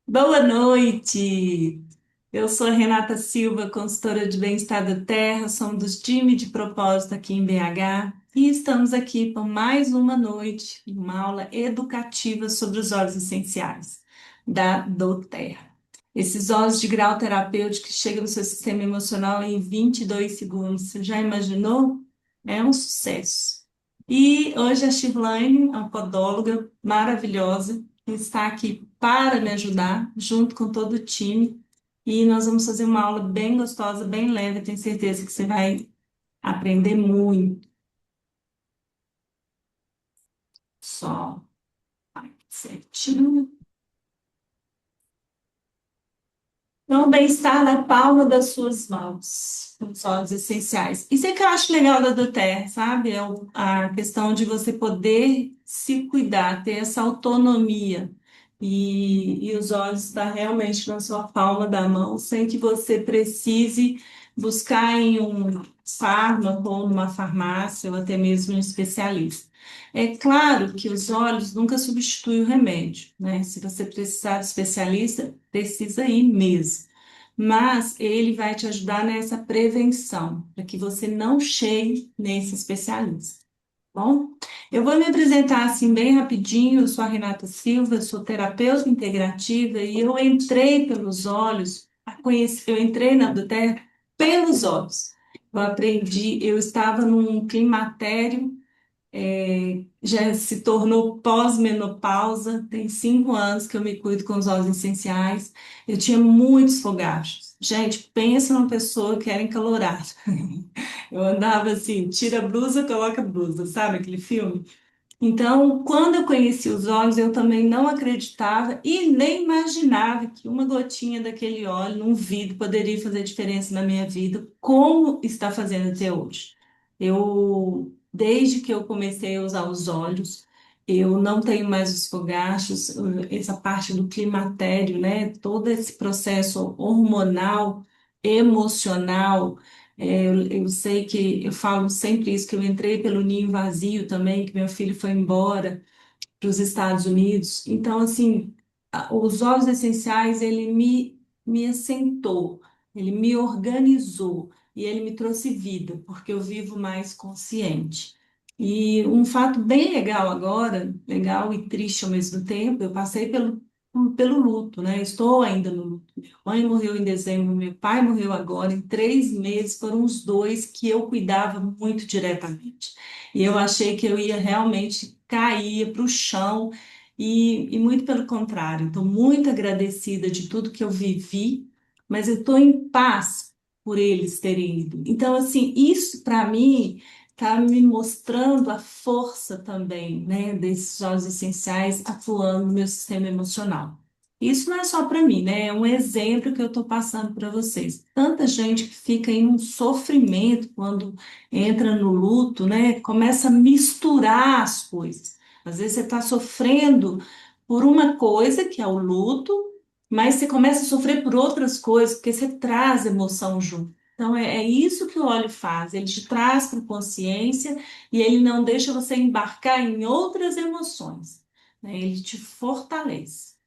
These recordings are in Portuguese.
Boa noite! Eu sou a Renata Silva, consultora de bem-estar da Terra, somos do time de propósito aqui em BH e estamos aqui por mais uma noite, uma aula educativa sobre os óleos essenciais da doTERRA. Esses óleos de grau terapêutico que chegam no seu sistema emocional em 22 segundos. Você já imaginou? É um sucesso. E hoje a Shirlane, a podóloga maravilhosa, está aqui para me ajudar, junto com todo o time. E nós vamos fazer uma aula bem gostosa, bem leve. Tenho certeza que você vai aprender muito. Só certinho. Então, o bem-estar na palma das suas mãos, os óleos essenciais. Isso é que eu acho legal da doTERRA, sabe? A questão de você poder se cuidar, ter essa autonomia. E os óleos estão realmente na sua palma da mão, sem que você precise buscar em um fármaco ou numa farmácia ou até mesmo um especialista. É claro que os óleos nunca substituem o remédio, né? Se você precisar de especialista, precisa ir mesmo. Mas ele vai te ajudar nessa prevenção, para que você não chegue nesse especialista. Bom, eu vou me apresentar assim bem rapidinho. Eu sou a Renata Silva, eu sou terapeuta integrativa e eu entrei pelos olhos, eu entrei na doTERRA pelos olhos. Eu aprendi, eu estava num climatério, já se tornou pós-menopausa, tem 5 anos que eu me cuido com os óleos essenciais. Eu tinha muitos fogachos. Gente, pensa numa pessoa que era encalorada. Eu andava assim, tira a blusa, coloca a blusa, sabe aquele filme? Então, quando eu conheci os óleos, eu também não acreditava e nem imaginava que uma gotinha daquele óleo num vidro poderia fazer diferença na minha vida, como está fazendo até hoje. Desde que eu comecei a usar os óleos, eu não tenho mais os fogachos, essa parte do climatério, né? Todo esse processo hormonal, emocional. Eu sei que eu falo sempre isso, que eu entrei pelo ninho vazio também, que meu filho foi embora para os Estados Unidos. Então, assim, os óleos essenciais, me assentou, ele me organizou e ele me trouxe vida, porque eu vivo mais consciente. E um fato bem legal agora, legal e triste ao mesmo tempo, eu passei pelo luto, né? Estou ainda no luto. Minha mãe morreu em dezembro, meu pai morreu agora. Em 3 meses foram os dois que eu cuidava muito diretamente. E eu achei que eu ia realmente cair para o chão, e muito pelo contrário, estou muito agradecida de tudo que eu vivi, mas eu estou em paz por eles terem ido. Então, assim, isso para mim está me mostrando a força também, né, desses óleos essenciais atuando no meu sistema emocional. Isso não é só para mim, né? É um exemplo que eu estou passando para vocês. Tanta gente que fica em um sofrimento quando entra no luto, né? Começa a misturar as coisas. Às vezes você está sofrendo por uma coisa, que é o luto, mas você começa a sofrer por outras coisas, porque você traz emoção junto. Então, é isso que o óleo faz, ele te traz para consciência e ele não deixa você embarcar em outras emoções, né? Ele te fortalece.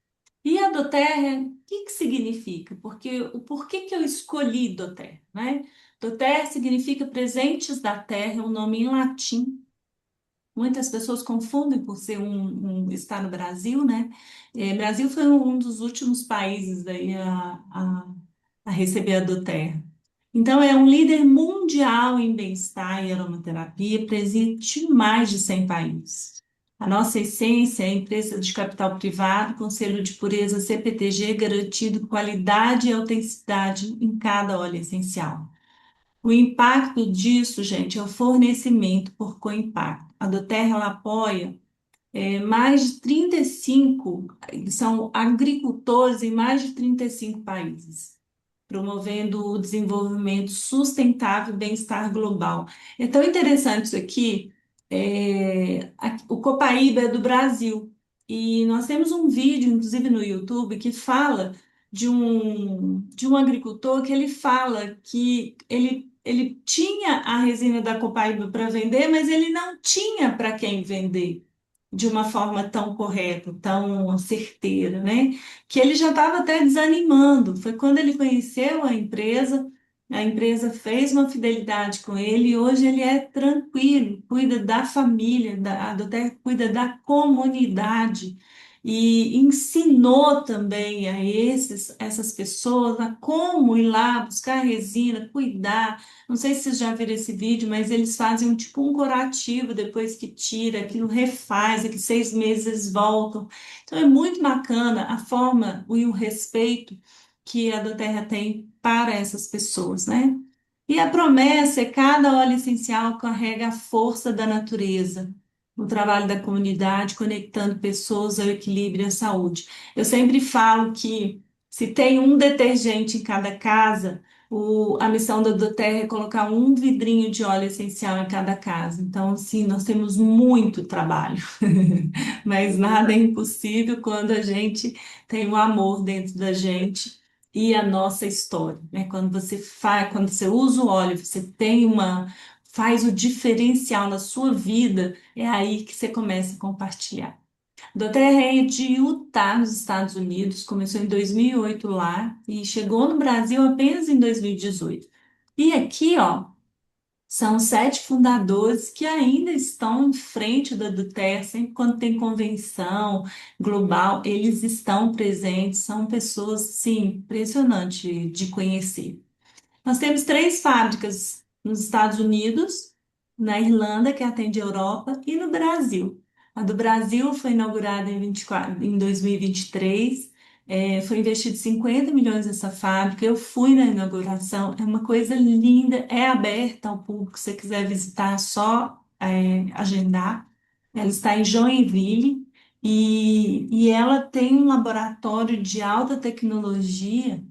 E a doTERRA, o que que significa? Porque o porquê que eu escolhi doTERRA, né? doTERRA significa presentes da terra, é um nome em latim. Muitas pessoas confundem por ser estar no Brasil, né? Brasil foi um dos últimos países daí a receber a doTERRA. Então, é um líder mundial em bem-estar e aromaterapia, presente em mais de 100 países. A nossa essência é empresa de capital privado, com selo de pureza CPTG, garantindo qualidade e autenticidade em cada óleo essencial. O impacto disso, gente, é o fornecimento por co-impacto. A doTERRA ela apoia mais de 35, são agricultores em mais de 35 países, promovendo o desenvolvimento sustentável e bem-estar global. É tão interessante isso aqui. O Copaíba é do Brasil e nós temos um vídeo, inclusive no YouTube, que fala de um agricultor que ele fala que ele tinha a resina da Copaíba para vender, mas ele não tinha para quem vender. de uma forma tão correta, tão certeira, né? Que ele já estava até desanimando. Foi quando ele conheceu a empresa fez uma fidelidade com ele e hoje ele é tranquilo, cuida da família, a Doterra cuida da comunidade. E ensinou também a essas pessoas a como ir lá buscar resina, cuidar. Não sei se vocês já viram esse vídeo, mas eles fazem um tipo um curativo depois que tira, aquilo refaz, daqui 6 meses eles voltam. Então é muito bacana a forma e o respeito que a Doterra tem para essas pessoas, né? E a promessa é cada óleo essencial carrega a força da natureza, o trabalho da comunidade, conectando pessoas ao equilíbrio e à saúde. Eu sempre falo que se tem um detergente em cada casa, a missão da Doterra é colocar um vidrinho de óleo essencial em cada casa. Então, assim, nós temos muito trabalho, mas nada é impossível quando a gente tem o amor dentro da gente e a nossa história, né? Quando você faz, quando você usa o óleo, você tem faz o diferencial na sua vida, é aí que você começa a compartilhar. Doterra é de Utah, nos Estados Unidos, começou em 2008 lá e chegou no Brasil apenas em 2018. E aqui, ó, são 7 fundadores que ainda estão em frente da Doterra, sempre quando tem convenção global, eles estão presentes, são pessoas, sim, impressionante de conhecer. Nós temos 3 fábricas nos Estados Unidos, na Irlanda, que atende a Europa, e no Brasil. A do Brasil foi inaugurada em 24, em 2023. Foi investido 50 milhões nessa fábrica. Eu fui na inauguração, é uma coisa linda, é aberta ao público. Se você quiser visitar, é só agendar. Ela está em Joinville e ela tem um laboratório de alta tecnologia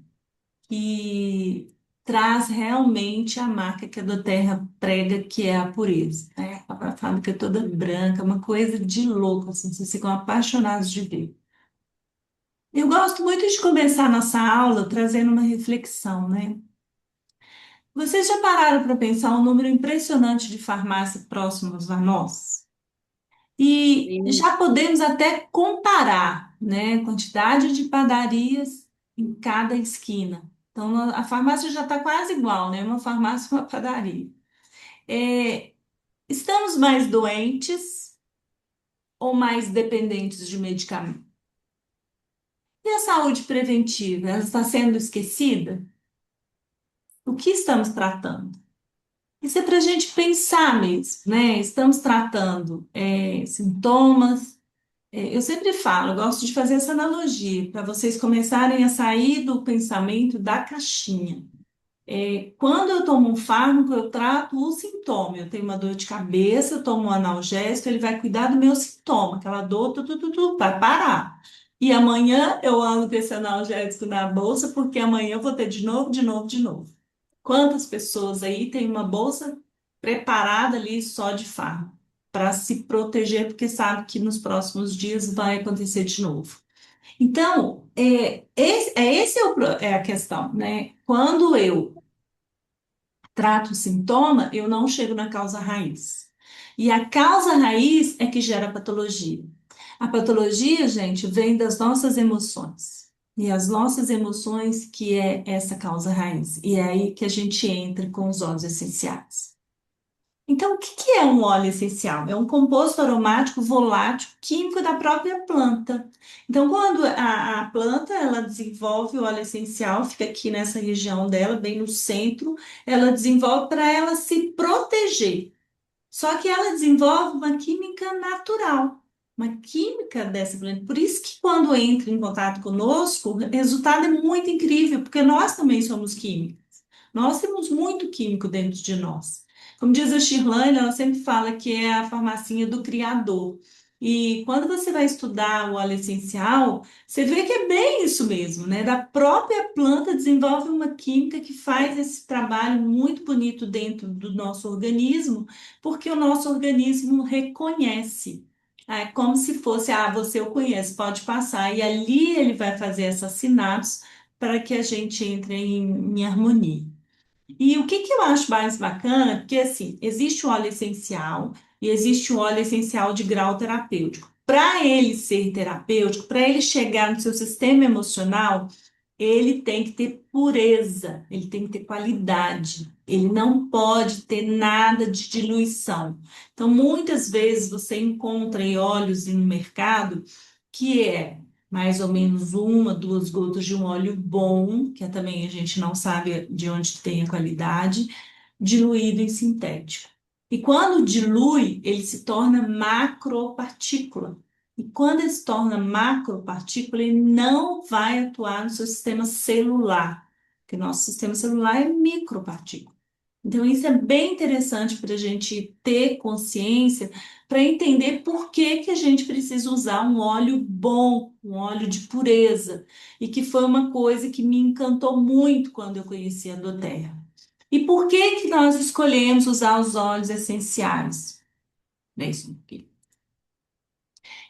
que traz realmente a marca que a Doterra prega, que é a pureza, né? A fábrica é toda branca, uma coisa de louco, assim, vocês ficam apaixonados de ver. Eu gosto muito de começar nossa aula trazendo uma reflexão, né? Vocês já pararam para pensar um número impressionante de farmácias próximas a nós? E Sim, já podemos até comparar, né, a quantidade de padarias em cada esquina. Então, a farmácia já está quase igual, né? Uma farmácia e uma padaria. É, estamos mais doentes ou mais dependentes de medicamento? E a saúde preventiva, ela está sendo esquecida? O que estamos tratando? Isso é para a gente pensar mesmo, né? Estamos tratando sintomas. Eu sempre falo, eu gosto de fazer essa analogia para vocês começarem a sair do pensamento da caixinha. Quando eu tomo um fármaco, eu trato o sintoma. Eu tenho uma dor de cabeça, eu tomo um analgésico, ele vai cuidar do meu sintoma, aquela dor, vai parar. E amanhã eu ando com esse analgésico na bolsa, porque amanhã eu vou ter de novo, de novo, de novo. Quantas pessoas aí têm uma bolsa preparada ali só de fármaco para se proteger, porque sabe que nos próximos dias vai acontecer de novo. Então, esse é a questão, né? Quando eu trato o sintoma, eu não chego na causa raiz. E a causa raiz é que gera a patologia. A patologia, gente, vem das nossas emoções. E as nossas emoções que é essa causa raiz. E é aí que a gente entra com os óleos essenciais. Então, o que que é um óleo essencial? É um composto aromático volátil químico da própria planta. Então, quando a planta ela desenvolve o óleo essencial, fica aqui nessa região dela, bem no centro, ela desenvolve para ela se proteger. Só que ela desenvolve uma química natural, uma química dessa planta. Por isso que quando entra em contato conosco, o resultado é muito incrível, porque nós também somos químicos. Nós temos muito químico dentro de nós. Como diz a Shirlane, ela sempre fala que é a farmacinha do criador. E quando você vai estudar o óleo essencial, você vê que é bem isso mesmo, né? Da própria planta desenvolve uma química que faz esse trabalho muito bonito dentro do nosso organismo, porque o nosso organismo reconhece. É como se fosse, você o conhece, pode passar. E ali ele vai fazer essas sinapses para que a gente entre em harmonia. E o que que eu acho mais bacana, porque assim, existe o óleo essencial, e existe o óleo essencial de grau terapêutico. Para ele ser terapêutico, para ele chegar no seu sistema emocional, ele tem que ter pureza, ele tem que ter qualidade, ele não pode ter nada de diluição. Então, muitas vezes você encontra em óleos no mercado que é mais ou menos uma, duas gotas de um óleo bom, que também a gente não sabe de onde tem a qualidade, diluído em sintético. E quando dilui, ele se torna macropartícula. E quando ele se torna macropartícula, ele não vai atuar no seu sistema celular, porque nosso sistema celular é micropartícula. Então, isso é bem interessante para a gente ter consciência, para entender por que que a gente precisa usar um óleo bom, um óleo de pureza, e que foi uma coisa que me encantou muito quando eu conheci a doTERRA. E por que que nós escolhemos usar os óleos essenciais? É isso aqui.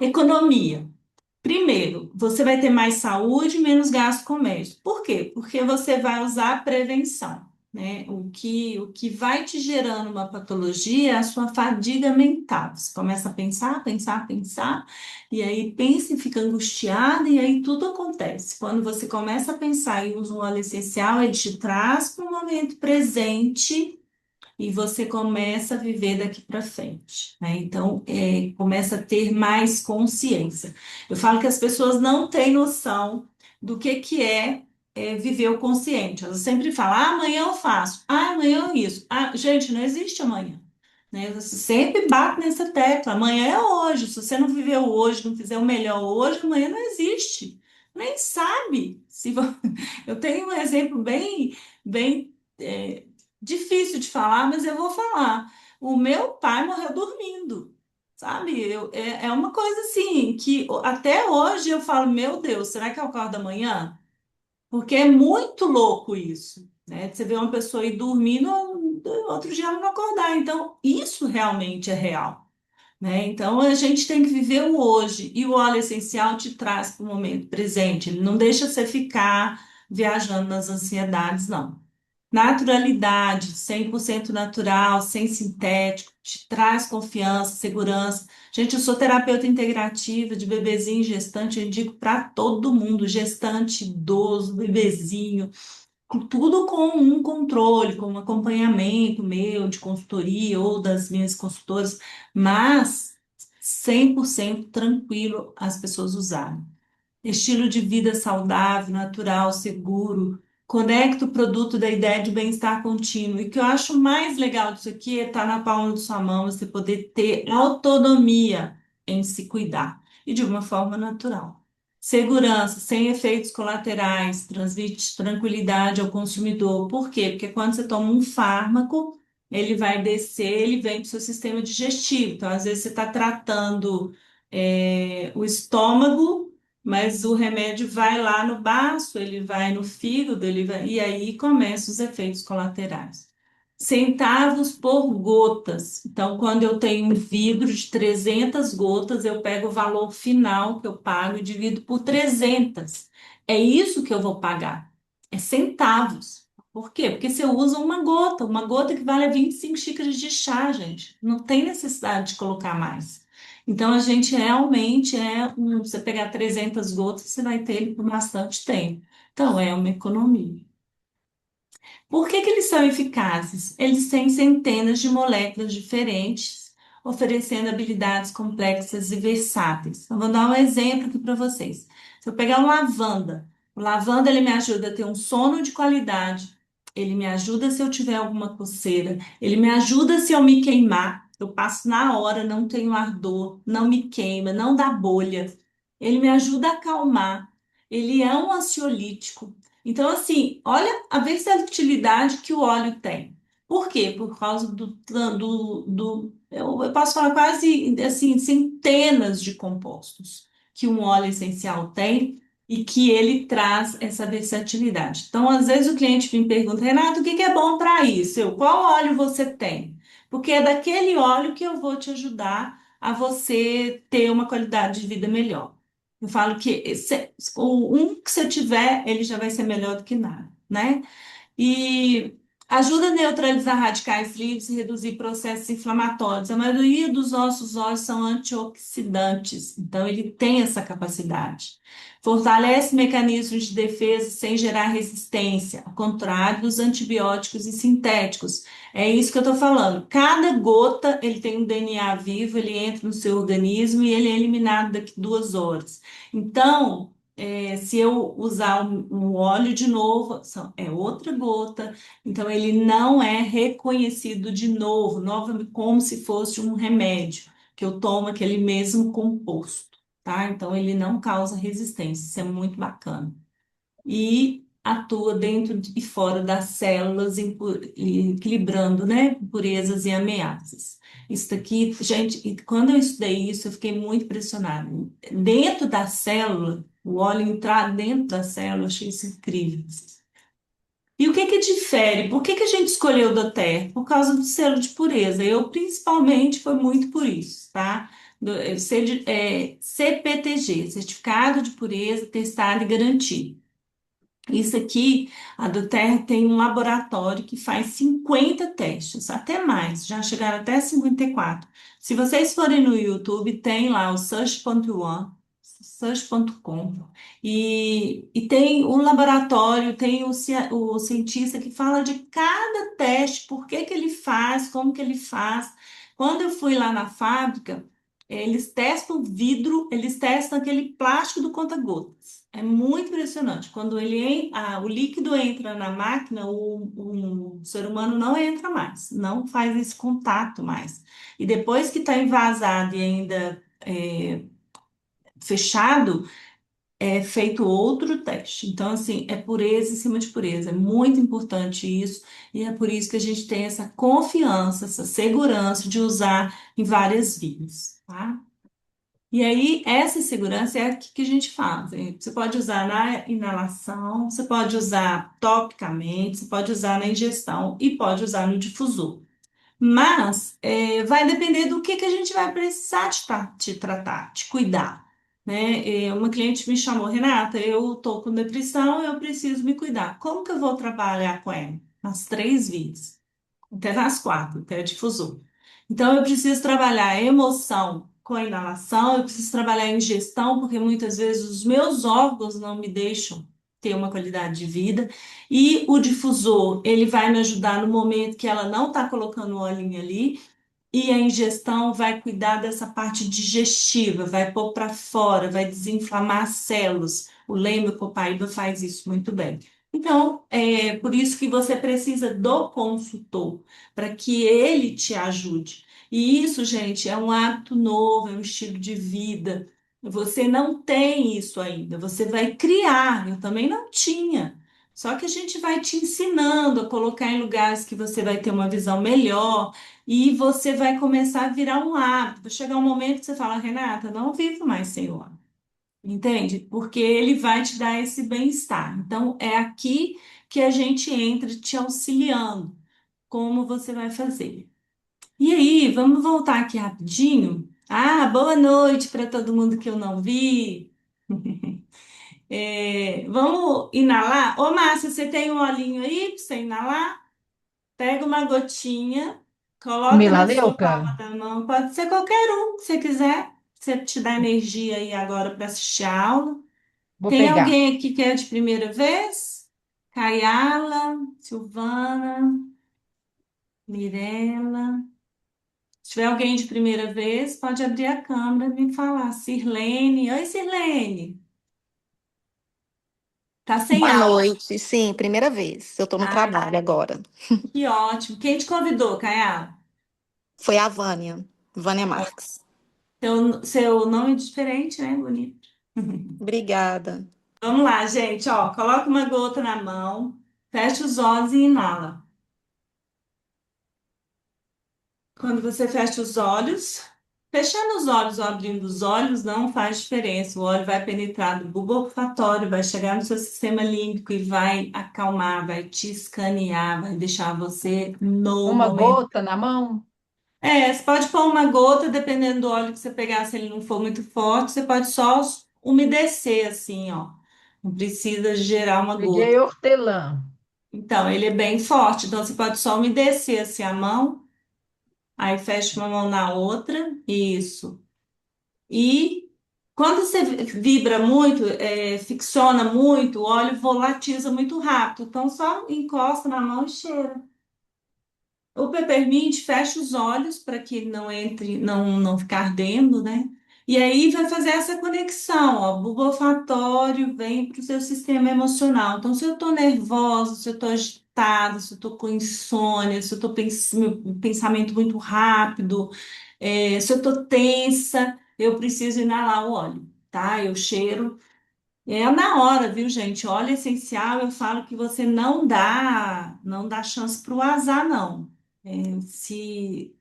Economia. Primeiro, você vai ter mais saúde e menos gasto com médico. Por quê? Porque você vai usar a prevenção, né? O que vai te gerando uma patologia é a sua fadiga mental. Você começa a pensar, pensar, pensar, e aí pensa e fica angustiada, e aí tudo acontece. Quando você começa a pensar e usa um óleo essencial, ele te traz para o momento presente e você começa a viver daqui para frente, né? Então, começa a ter mais consciência. Eu falo que as pessoas não têm noção do que é viver o consciente. Elas sempre falam, ah, amanhã eu faço, ah, amanhã eu isso. Ah, gente, não existe amanhã. Né? Você sempre bate nessa tecla, amanhã é hoje. Se você não viver o hoje, não fizer o melhor hoje, amanhã não existe. Nem sabe. Eu tenho um exemplo bem difícil de falar, mas eu vou falar. O meu pai morreu dormindo, sabe? É uma coisa assim que até hoje eu falo, meu Deus, será que eu acordo amanhã? Porque é muito louco isso, né? Você vê uma pessoa ir dormindo, outro dia ela não acordar. Então, isso realmente é real, né? Então, a gente tem que viver o hoje. E o óleo essencial te traz para o momento presente. Ele não deixa você ficar viajando nas ansiedades, não. Naturalidade, 100% natural, sem sintético, te traz confiança, segurança. Gente, eu sou terapeuta integrativa de bebezinho e gestante, eu indico para todo mundo, gestante, idoso, bebezinho, tudo com um controle, com um acompanhamento meu de consultoria ou das minhas consultoras, mas 100% tranquilo as pessoas usarem. Estilo de vida saudável, natural, seguro. Conecta o produto da ideia de bem-estar contínuo. E o que eu acho mais legal disso aqui é estar na palma de sua mão, você poder ter autonomia em se cuidar e de uma forma natural. Segurança, sem efeitos colaterais, transmite tranquilidade ao consumidor. Por quê? Porque quando você toma um fármaco, ele vai descer, ele vem para o seu sistema digestivo. Então, às vezes, você está tratando o estômago, mas o remédio vai lá no baço, ele vai no fígado, e aí começam os efeitos colaterais. Centavos por gotas. Então, quando eu tenho um vidro de 300 gotas, eu pego o valor final que eu pago e divido por 300. É isso que eu vou pagar. É centavos. Por quê? Porque você usa uma gota equivale a 25 xícaras de chá, gente. Não tem necessidade de colocar mais. Então, a gente realmente você pegar 300 gotas, você vai ter ele por bastante tempo. Então, é uma economia. Por que que eles são eficazes? Eles têm centenas de moléculas diferentes, oferecendo habilidades complexas e versáteis. Então, vou dar um exemplo aqui para vocês. Se eu pegar um lavanda, o lavanda ele me ajuda a ter um sono de qualidade, ele me ajuda se eu tiver alguma coceira, ele me ajuda se eu me queimar, eu passo na hora, não tenho ardor, não me queima, não dá bolha. Ele me ajuda a acalmar, ele é um ansiolítico. Então, assim, olha a versatilidade que o óleo tem. Por quê? Por causa eu posso falar quase assim, centenas de compostos que um óleo essencial tem e que ele traz essa versatilidade. Então, às vezes o cliente me pergunta, Renato, o que que é bom para isso? Qual óleo você tem? Porque é daquele óleo que eu vou te ajudar a você ter uma qualidade de vida melhor. Eu falo que um que você tiver, ele já vai ser melhor do que nada, né? E Ajuda a neutralizar radicais livres e reduzir processos inflamatórios. A maioria dos nossos óleos são antioxidantes, então ele tem essa capacidade. Fortalece mecanismos de defesa sem gerar resistência, ao contrário dos antibióticos e sintéticos. É isso que eu estou falando. Cada gota ele tem um DNA vivo, ele entra no seu organismo e ele é eliminado daqui 2 horas. Então, se eu usar um óleo de novo, é outra gota. Então, ele não é reconhecido de novo, como se fosse um remédio, que eu tomo aquele mesmo composto, tá? Então, ele não causa resistência, isso é muito bacana. E atua dentro e fora das células, equilibrando, né, impurezas e ameaças. Isso daqui, gente, e quando eu estudei isso, eu fiquei muito impressionada. Dentro da célula, o óleo entrar dentro da célula, eu achei isso incrível. E o que que difere? Por que que a gente escolheu o Doterra? Por causa do selo de pureza. Eu, principalmente, foi muito por isso, tá? CPTG, Certificado de Pureza Testado e Garantido. Isso aqui, a Doterra tem um laboratório que faz 50 testes, até mais, já chegaram até 54. Se vocês forem no YouTube, tem lá o search.one, search.com, e tem o laboratório, tem o cientista que fala de cada teste, por que que ele faz, como que ele faz. Quando eu fui lá na fábrica, eles testam o vidro, eles testam aquele plástico do conta-gotas. É muito impressionante. Quando o líquido entra na máquina, o ser humano não entra mais, não faz esse contato mais. E depois que está envasado e ainda fechado, é feito outro teste. Então, assim, é pureza em cima de pureza. É muito importante isso. E é por isso que a gente tem essa confiança, essa segurança de usar em várias vias, tá? E aí, essa segurança é a que a gente faz. Você pode usar na inalação, você pode usar topicamente, você pode usar na ingestão e pode usar no difusor. Mas vai depender do que a gente vai precisar te tratar, te cuidar. Né? Uma cliente me chamou, Renata, eu estou com depressão, eu preciso me cuidar. Como que eu vou trabalhar com ela? Nas 3 vias. Até nas 4, até difusor. Então, eu preciso trabalhar a emoção com a inalação, eu preciso trabalhar a ingestão, porque muitas vezes os meus órgãos não me deixam ter uma qualidade de vida. E o difusor, ele vai me ajudar no momento que ela não está colocando o olhinho ali, e a ingestão vai cuidar dessa parte digestiva, vai pôr para fora, vai desinflamar as células. O Leme Copaíba faz isso muito bem. Então, é por isso que você precisa do consultor, para que ele te ajude. E isso, gente, é um hábito novo, é um estilo de vida. Você não tem isso ainda, você vai criar. Eu também não tinha. Só que a gente vai te ensinando a colocar em lugares que você vai ter uma visão melhor e você vai começar a virar um hábito. Vai chegar um momento que você fala, Renata, não vivo mais sem o hábito. Entende? Porque ele vai te dar esse bem-estar. Então, é aqui que a gente entra te auxiliando. Como você vai fazer? E aí, vamos voltar aqui rapidinho. Ah, boa noite para todo mundo que eu não vi. Vamos inalar? Ô, Márcia, você tem um olhinho aí para você inalar? Pega uma gotinha, O coloca na sua Melaleuca? palma da mão. Pode ser qualquer um que você quiser. Você te dá energia aí agora para assistir a aula. Vou Tem pegar. alguém aqui que é de primeira vez? Kayala, Silvana, Mirella. Se tiver alguém de primeira vez, pode abrir a câmera e me falar. Sirlene. Oi, Sirlene. Tá sem Boa áudio. noite. Sim, primeira vez. Eu tô no Ah, trabalho agora. que ótimo. Quem te convidou, Kayala? Foi a Vânia, Vânia Marques. Seu nome é diferente, né? Bonito. Obrigada. Vamos lá, gente, ó, coloca uma gota na mão, fecha os olhos e inala. Quando você fecha os olhos, fechando os olhos ou abrindo os olhos não faz diferença. O óleo vai penetrar no bulbo olfatório, vai chegar no seu sistema límbico e vai acalmar, vai te escanear, vai deixar você no Uma momento. gota na mão? Você pode pôr uma gota, dependendo do óleo que você pegar, se ele não for muito forte, você pode só umedecer assim, ó. Não precisa gerar uma Peguei gota. hortelã. Então, ele é bem forte, então você pode só umedecer assim a mão, aí fecha uma mão na outra, isso. E quando você vibra muito, ficciona muito, o óleo volatiza muito rápido, então só encosta na mão e cheira. O peppermint fecha os olhos para que ele não entre, não ficar ardendo, né? E aí vai fazer essa conexão, ó, o olfatório vem para o seu sistema emocional. Então, se eu estou nervosa, se eu estou agitada, se eu estou com insônia, se eu estou meu pensamento muito rápido, se eu estou tensa, eu preciso inalar o óleo, tá? Eu cheiro. É na hora, viu, gente? Óleo essencial, eu falo que você não dá chance para o azar, não. Se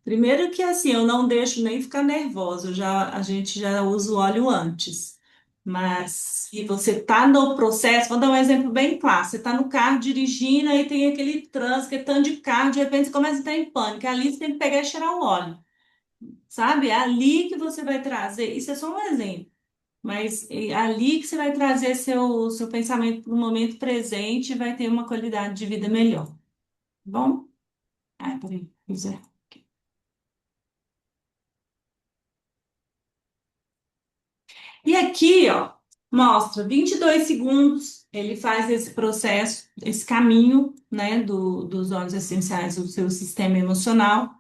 primeiro que assim, eu não deixo nem ficar nervosa, a gente já usa o óleo antes. Mas se você tá no processo, vou dar um exemplo bem clássico. Você tá no carro dirigindo, aí tem aquele trânsito, aquele tanto de carro, de repente você começa a estar em pânico. Ali você tem que pegar e cheirar o óleo, sabe? É ali que você vai trazer. Isso é só um exemplo. Mas é ali que você vai trazer seu pensamento para o momento presente e vai ter uma qualidade de vida melhor. Tá bom? Ah, peraí. Pois é. E aqui, ó, mostra 22 segundos. Ele faz esse processo, esse caminho, né, dos óleos essenciais do seu sistema emocional.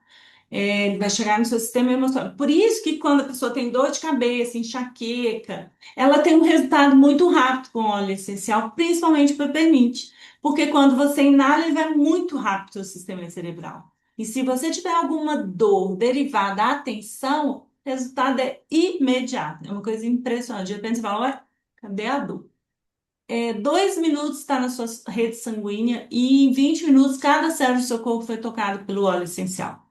Ele vai chegar no seu sistema emocional. Por isso que quando a pessoa tem dor de cabeça, enxaqueca, ela tem um resultado muito rápido com óleo essencial, principalmente o peppermint. Porque quando você inala, ele vai muito rápido para o seu sistema cerebral. E se você tiver alguma dor derivada da tensão, o resultado é imediato. É uma coisa impressionante. De repente você fala, ué, cadê a dor? 2 minutos está na sua rede sanguínea e em 20 minutos cada célula do seu corpo foi tocado pelo óleo essencial,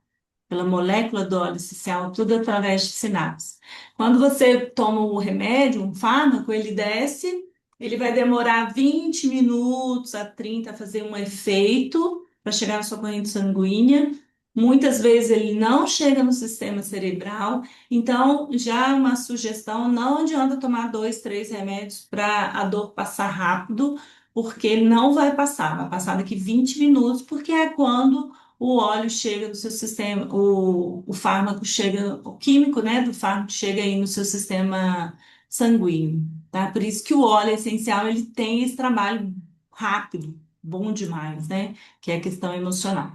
pela molécula do óleo essencial, tudo através de sinapses. Quando você toma o remédio, um fármaco, ele desce, ele vai demorar 20 minutos a 30 a fazer um efeito para chegar na sua corrente sanguínea. Muitas vezes ele não chega no sistema cerebral, então já é uma sugestão, não adianta tomar 2, 3 remédios para a dor passar rápido, porque não vai passar daqui 20 minutos, porque é quando o óleo chega no seu sistema, o fármaco chega, o químico, né, do fármaco chega aí no seu sistema sanguíneo, tá? Por isso que o óleo essencial, ele tem esse trabalho rápido, bom demais, né? Que é a questão emocional.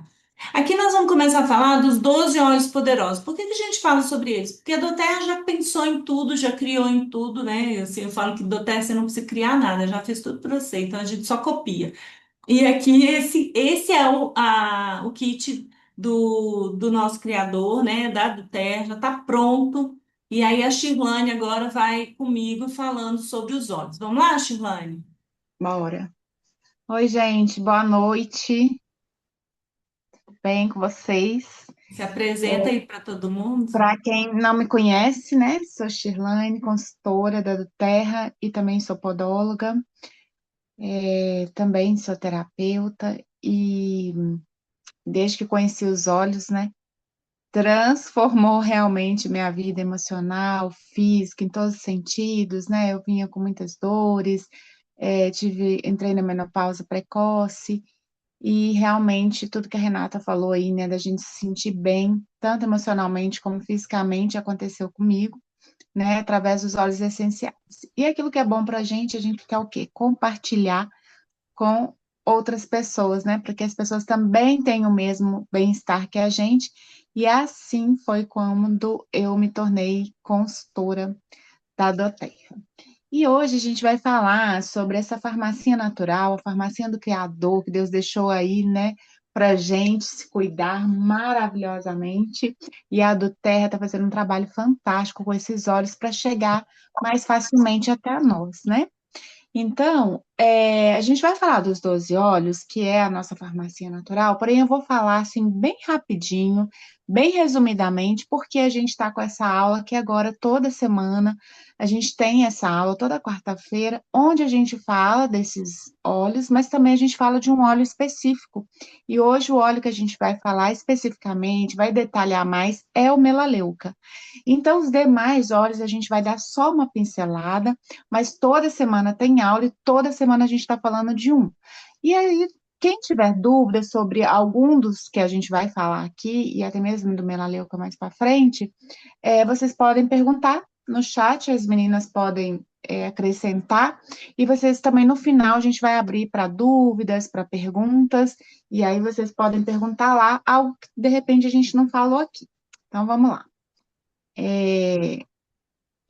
Aqui nós vamos começar a falar dos 12 óleos poderosos. Por que que a gente fala sobre eles? Porque a doTERRA já pensou em tudo, já criou em tudo, né? Assim, eu falo que doTERRA você não precisa criar nada, já fez tudo para você, então a gente só copia. E aqui esse é o kit do nosso criador, né? Da Terra, já está pronto. E aí a Shirlane agora vai comigo falando sobre os olhos. Vamos lá, Shirlane? Bora. Oi, gente, boa noite. Bem com vocês? Se apresenta aí para todo mundo. Para quem não me conhece, né? Sou Shirlane, consultora da Terra e também sou podóloga, também sou terapeuta e desde que conheci os olhos, né? Transformou realmente minha vida emocional, física, em todos os sentidos, né? Eu vinha com muitas dores, entrei na menopausa precoce. E realmente tudo que a Renata falou aí, né, da gente se sentir bem, tanto emocionalmente como fisicamente, aconteceu comigo, né, através dos óleos essenciais. E aquilo que é bom para a gente quer o quê? Compartilhar com outras pessoas, né, para que as pessoas também tenham o mesmo bem-estar que a gente. E assim foi quando eu me tornei consultora da doTERRA. E hoje a gente vai falar sobre essa farmácia natural, a farmácia do Criador, que Deus deixou aí, né, para gente se cuidar maravilhosamente. E a do Terra está fazendo um trabalho fantástico com esses óleos para chegar mais facilmente até nós, né? Então, a gente vai falar dos 12 óleos, que é a nossa farmácia natural, porém eu vou falar assim bem rapidinho, bem resumidamente, porque a gente está com essa aula que agora toda semana a gente tem essa aula toda quarta-feira, onde a gente fala desses óleos, mas também a gente fala de um óleo específico. E hoje o óleo que a gente vai falar especificamente, vai detalhar mais, é o melaleuca. Então, os demais óleos a gente vai dar só uma pincelada, mas toda semana tem aula e toda semana a gente está falando de um. E aí, Quem tiver dúvidas sobre algum dos que a gente vai falar aqui, e até mesmo do melaleuca mais para frente, vocês podem perguntar no chat, as meninas podem acrescentar, e vocês também no final a gente vai abrir para dúvidas, para perguntas, e aí vocês podem perguntar lá algo que de repente a gente não falou aqui. Então vamos lá.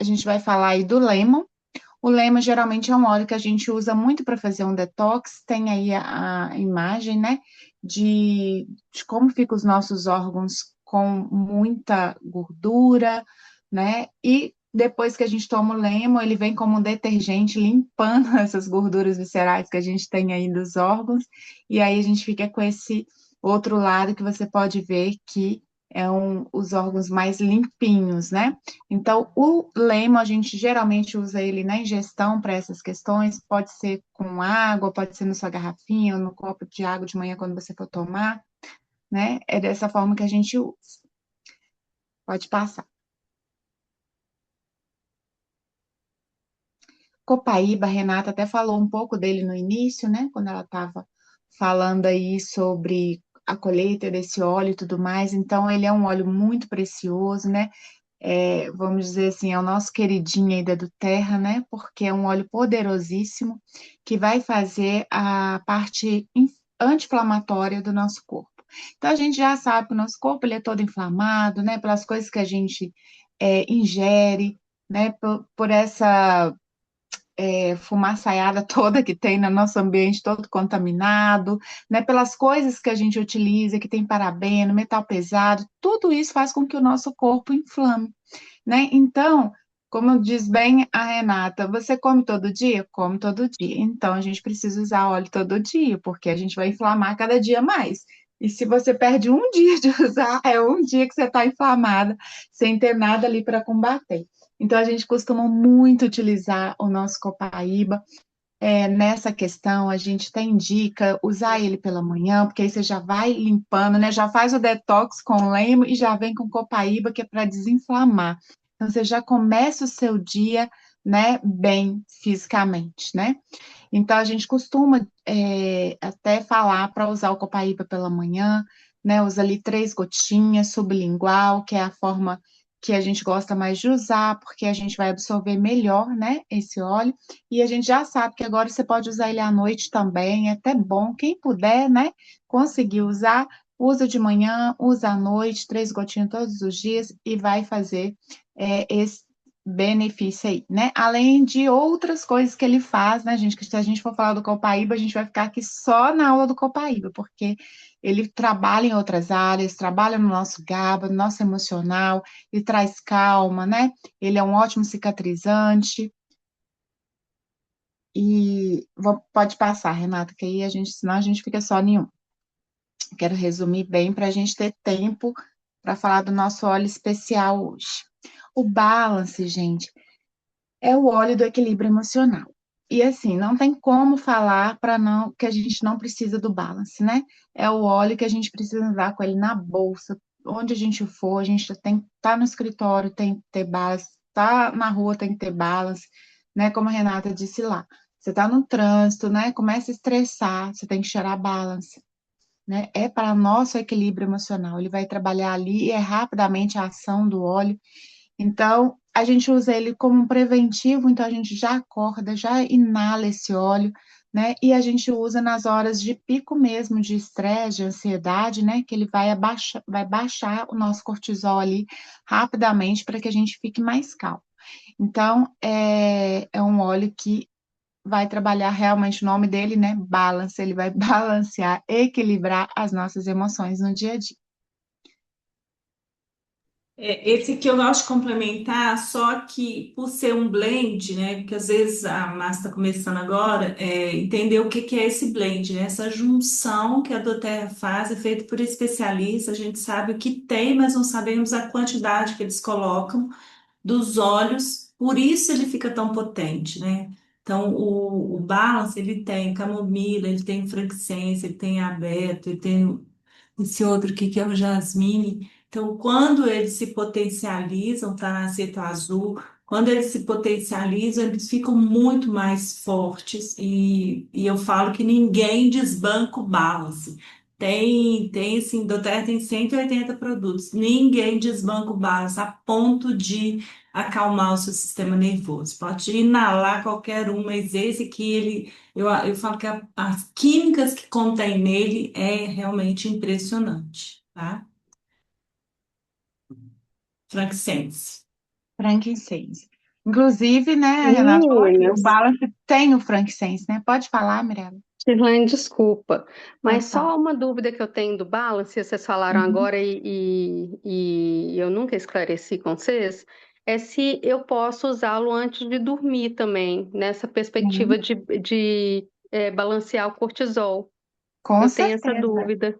A gente vai falar aí do lemon. O lemon geralmente é um óleo que a gente usa muito para fazer um detox. Tem aí a imagem, né, de como ficam os nossos órgãos com muita gordura, né? E depois que a gente toma o lemon, ele vem como um detergente limpando essas gorduras viscerais que a gente tem aí dos órgãos. E aí a gente fica com esse outro lado que você pode ver que os órgãos mais limpinhos, né? Então, o Lemo, a gente geralmente usa ele na ingestão para essas questões, pode ser com água, pode ser na sua garrafinha, ou no copo de água de manhã quando você for tomar, né? É dessa forma que a gente usa. Pode passar. Copaíba, a Renata até falou um pouco dele no início, né? Quando ela estava falando aí sobre a colheita desse óleo e tudo mais. Então, ele é um óleo muito precioso, né? Vamos dizer assim, é o nosso queridinho aí da do Terra, né? Porque é um óleo poderosíssimo que vai fazer a parte anti-inflamatória do nosso corpo. Então, a gente já sabe que o nosso corpo ele é todo inflamado, né? Pelas coisas que a gente ingere, né? Por essa fumaçaiada toda que tem no nosso ambiente, todo contaminado, né? Pelas coisas que a gente utiliza, que tem parabeno, metal pesado, tudo isso faz com que o nosso corpo inflame, né? Então, como diz bem a Renata, você come todo dia? Come todo dia. Então, a gente precisa usar óleo todo dia, porque a gente vai inflamar cada dia mais. E se você perde um dia de usar, é um dia que você está inflamada, sem ter nada ali para combater. Então, a gente costuma muito utilizar o nosso copaíba. Nessa questão, a gente até indica usar ele pela manhã, porque aí você já vai limpando, né? Já faz o detox com lemo e já vem com copaíba, que é para desinflamar. Então, você já começa o seu dia, né, bem fisicamente, né? Então, a gente costuma até falar para usar o copaíba pela manhã, né? Usa ali 3 gotinhas sublingual, que é a forma que a gente gosta mais de usar, porque a gente vai absorver melhor, né, esse óleo. E a gente já sabe que agora você pode usar ele à noite também, é até bom. Quem puder, né, conseguir usar, usa de manhã, usa à noite, 3 gotinhas todos os dias e vai fazer esse benefício aí, né? Além de outras coisas que ele faz, né, gente? Que se a gente for falar do Copaíba, a gente vai ficar aqui só na aula do Copaíba, porque ele trabalha em outras áreas, trabalha no nosso GABA, no nosso emocional, ele traz calma, né? Ele é um ótimo cicatrizante. E pode passar, Renata, que aí senão a gente fica só em um. Quero resumir bem para a gente ter tempo para falar do nosso óleo especial hoje. O Balance, gente, é o óleo do equilíbrio emocional. E assim, não tem como falar para não que a gente não precisa do Balance, né? É o óleo que a gente precisa andar com ele na bolsa, onde a gente for, a gente tem que estar no escritório, tem que ter Balance, tá na rua, tem que ter Balance, né? Como a Renata disse lá. Você está no trânsito, né? Começa a estressar, você tem que cheirar Balance, né? É para nosso equilíbrio emocional. Ele vai trabalhar ali e é rapidamente a ação do óleo. Então, a gente usa ele como um preventivo, então a gente já acorda, já inala esse óleo, né? E a gente usa nas horas de pico mesmo, de estresse, de ansiedade, né? Que ele vai baixar o nosso cortisol ali rapidamente para que a gente fique mais calmo. Então, é um óleo que vai trabalhar realmente o nome dele, né? Balance, ele vai balancear, equilibrar as nossas emoções no dia a dia. Esse aqui eu gosto de complementar, só que por ser um blend, né? Porque às vezes a massa está começando agora, entender o que que é esse blend, né? Essa junção que a doTERRA faz é feita por especialistas, a gente sabe o que tem, mas não sabemos a quantidade que eles colocam dos óleos, por isso ele fica tão potente, né? Então, o Balance, ele tem camomila, ele tem frankincense, ele tem abeto, ele tem esse outro aqui que é o jasmine. Então, quando eles se potencializam, tá? Aceto azul, quando eles se potencializam, eles ficam muito mais fortes e eu falo que ninguém desbanca o balance. Tem assim, doTERRA tem 180 produtos, ninguém desbanca o balance a ponto de acalmar o seu sistema nervoso. Pode inalar qualquer um, mas esse aqui, eu falo que as químicas que contém nele é realmente impressionante, tá? Frankincense. Frankincense. Inclusive, né, Renato falou aqui, o Meninas, Balance tem o frankincense, né? Pode falar, Mirella? Shirlane, desculpa, mas Pode falar. só uma dúvida que eu tenho do balance, vocês falaram Uhum. agora e eu nunca esclareci com vocês, é se eu posso usá-lo antes de dormir também, nessa perspectiva Sim, de balancear o cortisol. com Eu tenho essa certeza. dúvida.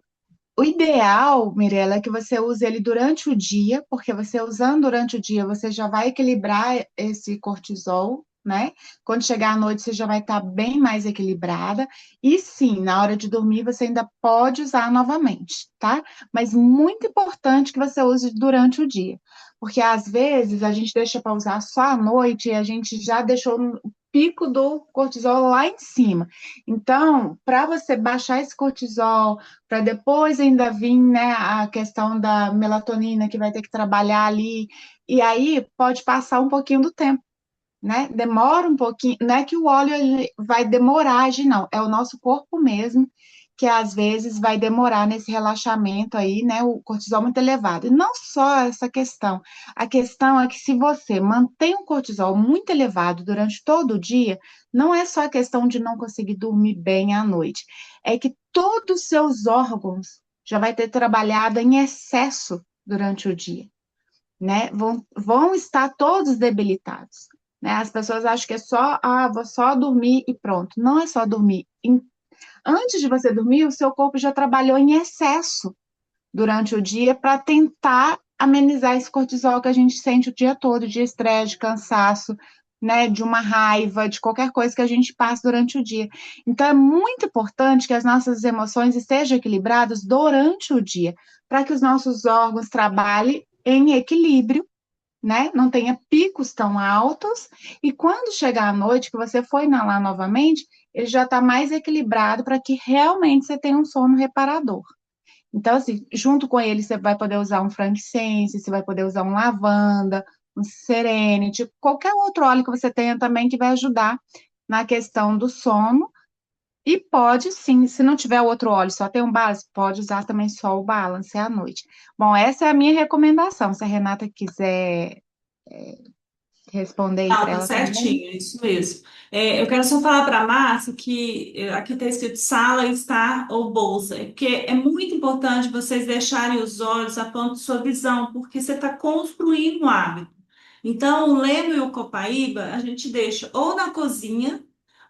O ideal, Mirella, é que você use ele durante o dia, porque você usando durante o dia, você já vai equilibrar esse cortisol, né? Quando chegar à noite, você já vai estar bem mais equilibrada. E sim, na hora de dormir, você ainda pode usar novamente, tá? Mas muito importante que você use durante o dia, porque às vezes a gente deixa para usar só à noite e a gente já deixou o pico do cortisol lá em cima. Então, para você baixar esse cortisol, para depois ainda vir, né, a questão da melatonina que vai ter que trabalhar ali, e aí pode passar um pouquinho do tempo, né? Demora um pouquinho, não é que o óleo ele vai demorar a agir, não, é o nosso corpo mesmo que às vezes vai demorar nesse relaxamento aí, né? O cortisol muito elevado. E não só essa questão, a questão é que se você mantém o cortisol muito elevado durante todo o dia, não é só a questão de não conseguir dormir bem à noite, é que todos os seus órgãos já vai ter trabalhado em excesso durante o dia, né? Vão estar todos debilitados, né? As pessoas acham que é só, vou só dormir e pronto. Não é só dormir. Antes de você dormir, o seu corpo já trabalhou em excesso durante o dia para tentar amenizar esse cortisol que a gente sente o dia todo, de estresse, de cansaço, né, de uma raiva, de qualquer coisa que a gente passa durante o dia. Então é muito importante que as nossas emoções estejam equilibradas durante o dia, para que os nossos órgãos trabalhem em equilíbrio, né? Não tenha picos tão altos, e quando chegar à noite, que você for inalar novamente, ele já está mais equilibrado para que realmente você tenha um sono reparador. Então, assim, junto com ele, você vai poder usar um frankincense, você vai poder usar um lavanda, um serenity, qualquer outro óleo que você tenha também que vai ajudar na questão do sono. E pode sim, se não tiver outro óleo, só tem um base, pode usar também só o balance à noite. Bom, essa é a minha recomendação. Se a Renata quiser responder aí Não, para tá ela também. certinho, é isso mesmo. Eu quero só falar para a Márcia que aqui está escrito sala, estar ou bolsa, porque é muito importante vocês deixarem os olhos a ponto de sua visão, porque você está construindo um hábito. Então, o Leme e o Copaíba a gente deixa ou na cozinha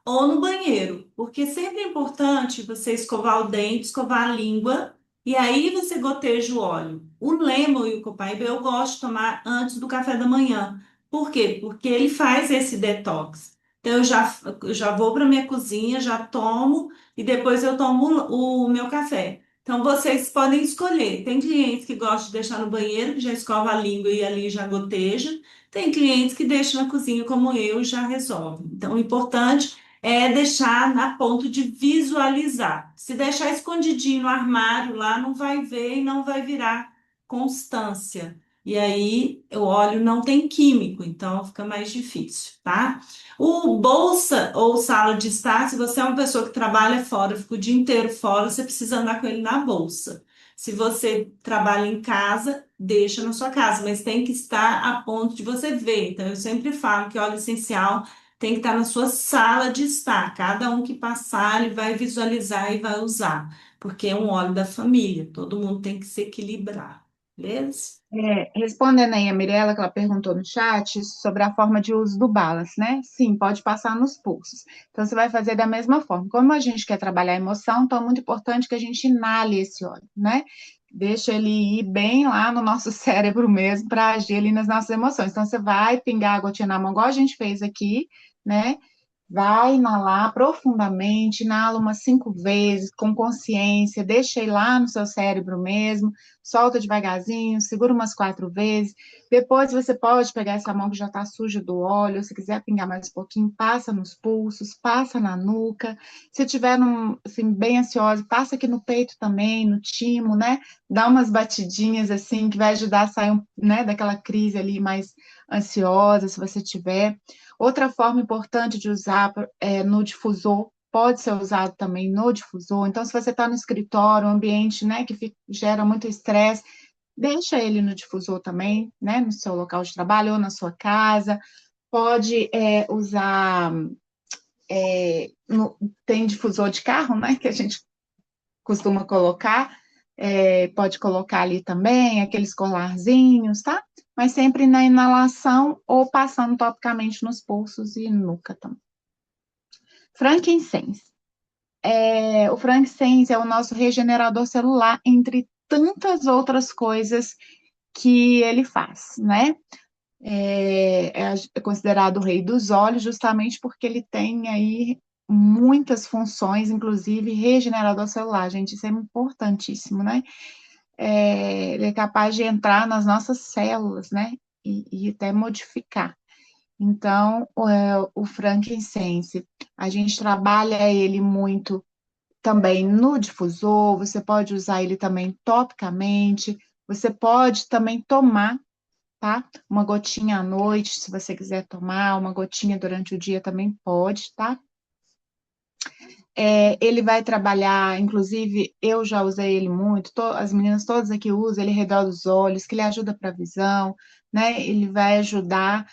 ou no banheiro, porque sempre é importante você escovar o dente, escovar a língua, e aí você goteja o óleo. O Lemo e o Copaíba eu gosto de tomar antes do café da manhã. Por quê? Porque ele faz esse detox. Então, eu já vou para minha cozinha, já tomo e depois eu tomo o meu café. Então, vocês podem escolher. Tem clientes que gostam de deixar no banheiro, que já escova a língua e ali já goteja. Tem clientes que deixam na cozinha, como eu, e já resolve. Então, o importante é deixar a ponto de visualizar. Se deixar escondidinho no armário lá, não vai ver e não vai virar constância. E aí o óleo não tem químico, então fica mais difícil, tá? O bolsa ou sala de estar, se você é uma pessoa que trabalha fora, fica o dia inteiro fora, você precisa andar com ele na bolsa. Se você trabalha em casa, deixa na sua casa, mas tem que estar a ponto de você ver. Então, eu sempre falo que óleo essencial tem que estar na sua sala de estar. Cada um que passar, ele vai visualizar e vai usar, porque é um óleo da família. Todo mundo tem que se equilibrar, beleza? Respondendo aí a Mirella, que ela perguntou no chat sobre a forma de uso do balance, né? Sim, pode passar nos pulsos. Então, você vai fazer da mesma forma. Como a gente quer trabalhar a emoção, então é muito importante que a gente inale esse óleo, né? Deixa ele ir bem lá no nosso cérebro mesmo, para agir ali nas nossas emoções. Então, você vai pingar a gotinha na mão, igual a gente fez aqui, né? Vai inalar profundamente, inala umas 5 vezes, com consciência, deixa ir lá no seu cérebro mesmo, solta devagarzinho, segura umas 4 vezes. Depois você pode pegar essa mão que já está suja do óleo, se quiser pingar mais um pouquinho, passa nos pulsos, passa na nuca. Se tiver assim, bem ansioso, passa aqui no peito também, no timo, né? Dá umas batidinhas assim, que vai ajudar a sair, né, daquela crise ali mais ansiosa, se você tiver. Outra forma importante de usar no difusor, pode ser usado também no difusor. Então, se você está no escritório, um ambiente, né, que gera muito estresse, deixa ele no difusor também, né, no seu local de trabalho ou na sua casa. Pode usar, tem difusor de carro, né, que a gente costuma colocar, pode colocar ali também, aqueles colarzinhos, tá? Mas sempre na inalação ou passando topicamente nos pulsos e nuca também. Frankincense. O frankincense é o nosso regenerador celular, entre tantas outras que ele faz, né? É considerado o rei dos óleos, justamente porque ele tem aí muitas funções, inclusive regenerador celular, gente, isso é importantíssimo, né? Ele é capaz de entrar nas nossas células, né? E até modificar. Então, o frankincense, a gente trabalha ele muito também no difusor, você pode usar ele também topicamente, você pode também tomar, tá? Uma gotinha à noite, se você quiser tomar, uma gotinha durante o dia também pode, tá? Ele vai trabalhar, inclusive, eu já usei ele muito, as meninas todas aqui usam, ele redor dos olhos, que ele ajuda para a visão, né? Ele vai ajudar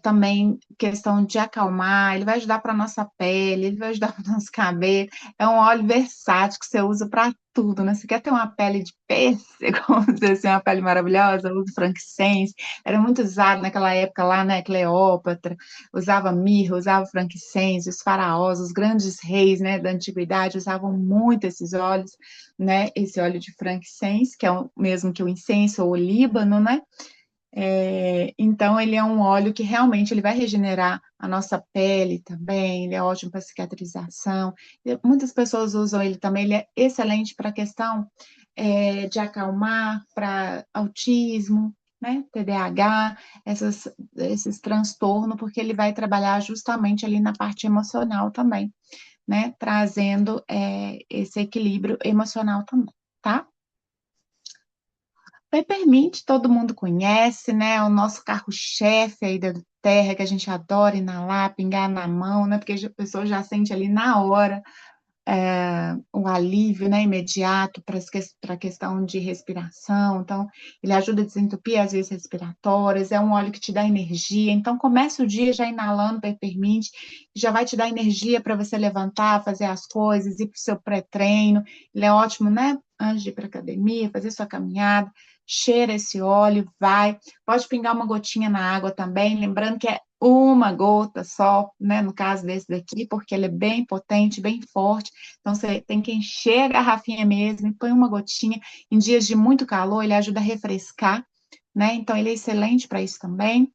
também questão de acalmar, ele vai ajudar para a nossa pele, ele vai ajudar para o nosso cabelo. É um óleo versátil que você usa para tudo, né? Você quer ter uma pele de pêssego, vamos dizer assim, uma pele maravilhosa, usa frankincense, era muito usado naquela época lá, né? Cleópatra usava mirra, usava frankincense, os faraós, os grandes reis, né, da antiguidade usavam muito esses óleos, né, esse óleo de frankincense, que é o mesmo que o incenso ou o líbano, né, então ele é um óleo que realmente ele vai regenerar a nossa pele também, ele é ótimo para cicatrização, muitas pessoas usam ele também, ele é excelente para a questão de acalmar, para autismo, né, TDAH, esses transtornos, porque ele vai trabalhar justamente ali na parte emocional também, né, trazendo esse equilíbrio emocional também, tá? Peppermint todo mundo conhece, né? O nosso carro-chefe aí da terra, que a gente adora inalar, pingar na mão, né? Porque a pessoa já sente ali na hora um alívio, né, imediato para a questão de respiração. Então, ele ajuda a desentupir as vias respiratórias, é um óleo que te dá energia. Então, comece o dia já inalando Peppermint, já vai te dar energia para você levantar, fazer as coisas, ir para o seu pré-treino. Ele é ótimo, né? Antes de ir para a academia, fazer sua caminhada. Cheira esse óleo, pode pingar uma gotinha na água também, lembrando que é uma gota só, né, no caso desse daqui, porque ele é bem potente, bem forte, então você tem que encher a garrafinha mesmo e põe uma gotinha. Em dias de muito calor, ele ajuda a refrescar, né, então ele é excelente para isso também.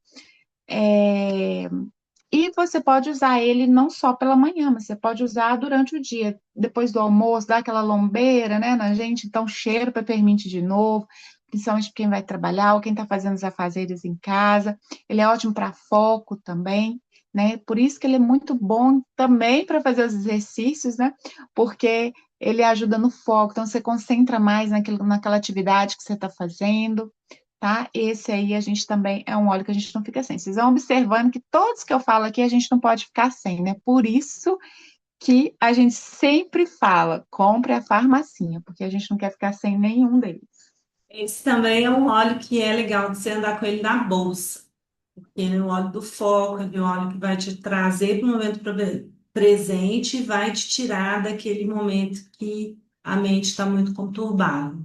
E você pode usar ele não só pela manhã, mas você pode usar durante o dia, depois do almoço, dá aquela lombeira, né, na gente, então cheiro peppermint de novo, principalmente quem vai trabalhar ou quem está fazendo os afazeres em casa. Ele é ótimo para foco também, né? Por isso que ele é muito bom também para fazer os exercícios, né? Porque ele ajuda no foco, então você concentra mais naquela atividade que você está fazendo, tá? Esse aí a gente também é um óleo que a gente não fica sem. Vocês vão observando que todos que eu falo aqui a gente não pode ficar sem, né? Por isso que a gente sempre fala, compre a farmacinha, porque a gente não quer ficar sem nenhum deles. Esse também é um óleo que é legal de você andar com ele na bolsa. Ele é um óleo do foco, ele é um óleo que vai te trazer para o momento presente e vai te tirar daquele momento que a mente está muito conturbada.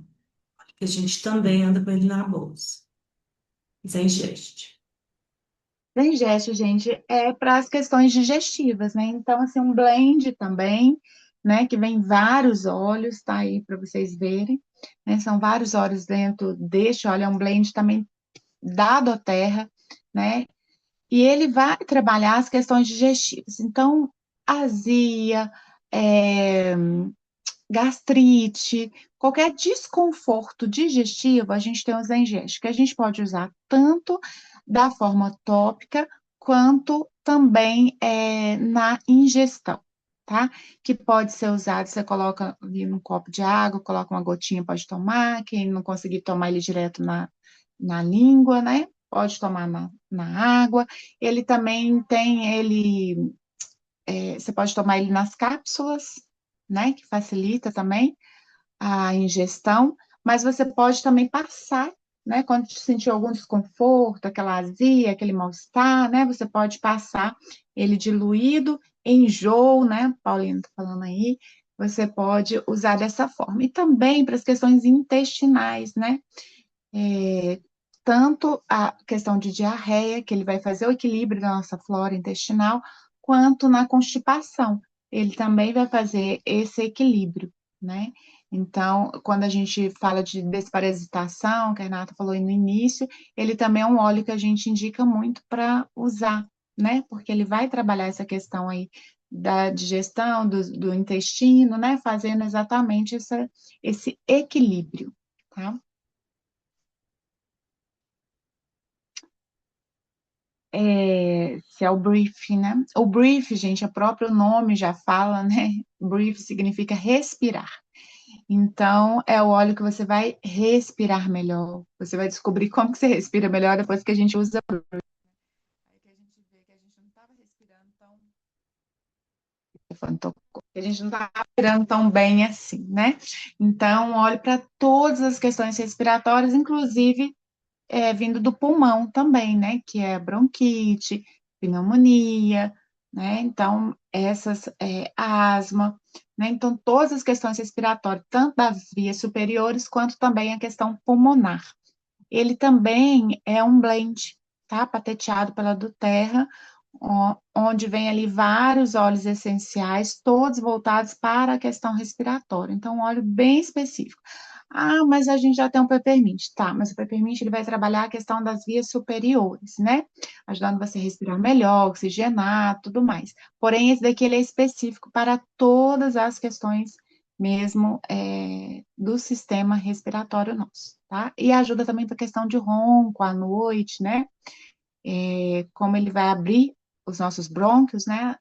Que a gente também anda com ele na bolsa. Sem gesto. Sem gesto, gente, é para as questões digestivas, né? Então, assim, um blend também, né? Que vem vários óleos, tá aí para vocês verem, né? São vários óleos dentro deste óleo, é um blend também dado à terra, né? E ele vai trabalhar as questões digestivas. Então, azia, é, gastrite, qualquer desconforto digestivo, a gente tem os Zengest, que a gente pode usar tanto da forma tópica, quanto também na ingestão, tá? Que pode ser usado, você coloca ali num copo de água, coloca uma gotinha, pode tomar, quem não conseguir tomar ele direto na língua, né? Pode tomar na água. Ele também tem ele você pode tomar ele nas cápsulas, né? Que facilita também a ingestão, mas você pode também passar, né? Quando sentir algum desconforto, aquela azia, aquele mal-estar, né? Você pode passar ele diluído, enjoo, né? Paulinho tá falando aí. Você pode usar dessa forma. E também para as questões intestinais, né? Tanto a questão de diarreia, que ele vai fazer o equilíbrio da nossa flora intestinal, quanto na constipação. Ele também vai fazer esse equilíbrio, né? Então, quando a gente fala de desparasitação, que a Renata falou aí no início, ele também é um óleo que a gente indica muito para usar, né? Porque ele vai trabalhar essa questão aí da digestão, do intestino, né? Fazendo exatamente esse equilíbrio, tá? Se é o brief, né? O brief, gente, o próprio nome já fala, né? Brief significa respirar. Então, é o óleo que você vai respirar melhor. Você vai descobrir como que você respira melhor depois que a gente usa. Aí que a gente vê que a gente não estava respirando tão. Que a gente não estava respirando tão bem assim, né? Então, óleo para todas as questões respiratórias, inclusive vindo do pulmão também, né? Que é bronquite, pneumonia, né? Então, essas, asma, né? Então, todas as questões respiratórias, tanto das vias superiores, quanto também a questão pulmonar. Ele também é um blend, tá? Patenteado pela Duterra, onde vem ali vários óleos essenciais, todos voltados para a questão respiratória. Então, um óleo bem específico. Ah, mas a gente já tem um peppermint. Tá, mas o peppermint ele vai trabalhar a questão das vias superiores, né? Ajudando você a respirar melhor, oxigenar, tudo mais. Porém, esse daqui ele é específico para todas as questões mesmo do sistema respiratório nosso, tá? E ajuda também para a questão de ronco à noite, né? Como ele vai abrir os nossos brônquios, né?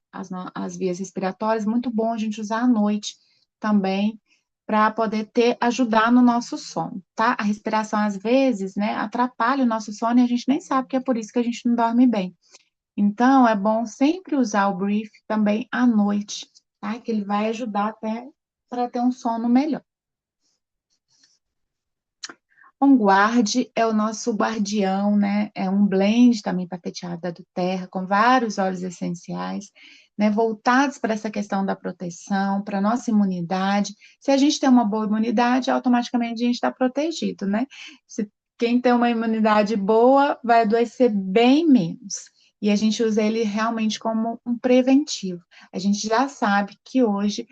As vias respiratórias, muito bom a gente usar à noite também para poder ajudar no nosso sono, tá? A respiração, às vezes, né, atrapalha o nosso sono e a gente nem sabe que é por isso que a gente não dorme bem. Então, é bom sempre usar o brief também à noite, tá? Que ele vai ajudar até para ter um sono melhor. On Guard é o nosso guardião, né? É um blend também patenteado da Terra, com vários óleos essenciais, né? Voltados para essa questão da proteção, para a nossa imunidade. Se a gente tem uma boa imunidade, automaticamente a gente está protegido, né? Quem tem uma imunidade boa vai adoecer bem menos. E a gente usa ele realmente como um preventivo. A gente já sabe que hoje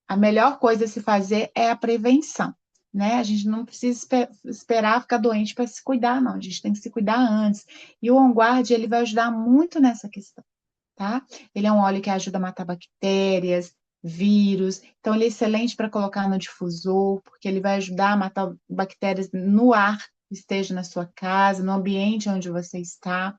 a melhor coisa a se fazer é a prevenção, né? A gente não precisa esperar ficar doente para se cuidar, não. A gente tem que se cuidar antes. E o On Guard, ele vai ajudar muito nessa questão, tá? Ele é um óleo que ajuda a matar bactérias, vírus. Então, ele é excelente para colocar no difusor, porque ele vai ajudar a matar bactérias no ar que esteja na sua casa, no ambiente onde você está,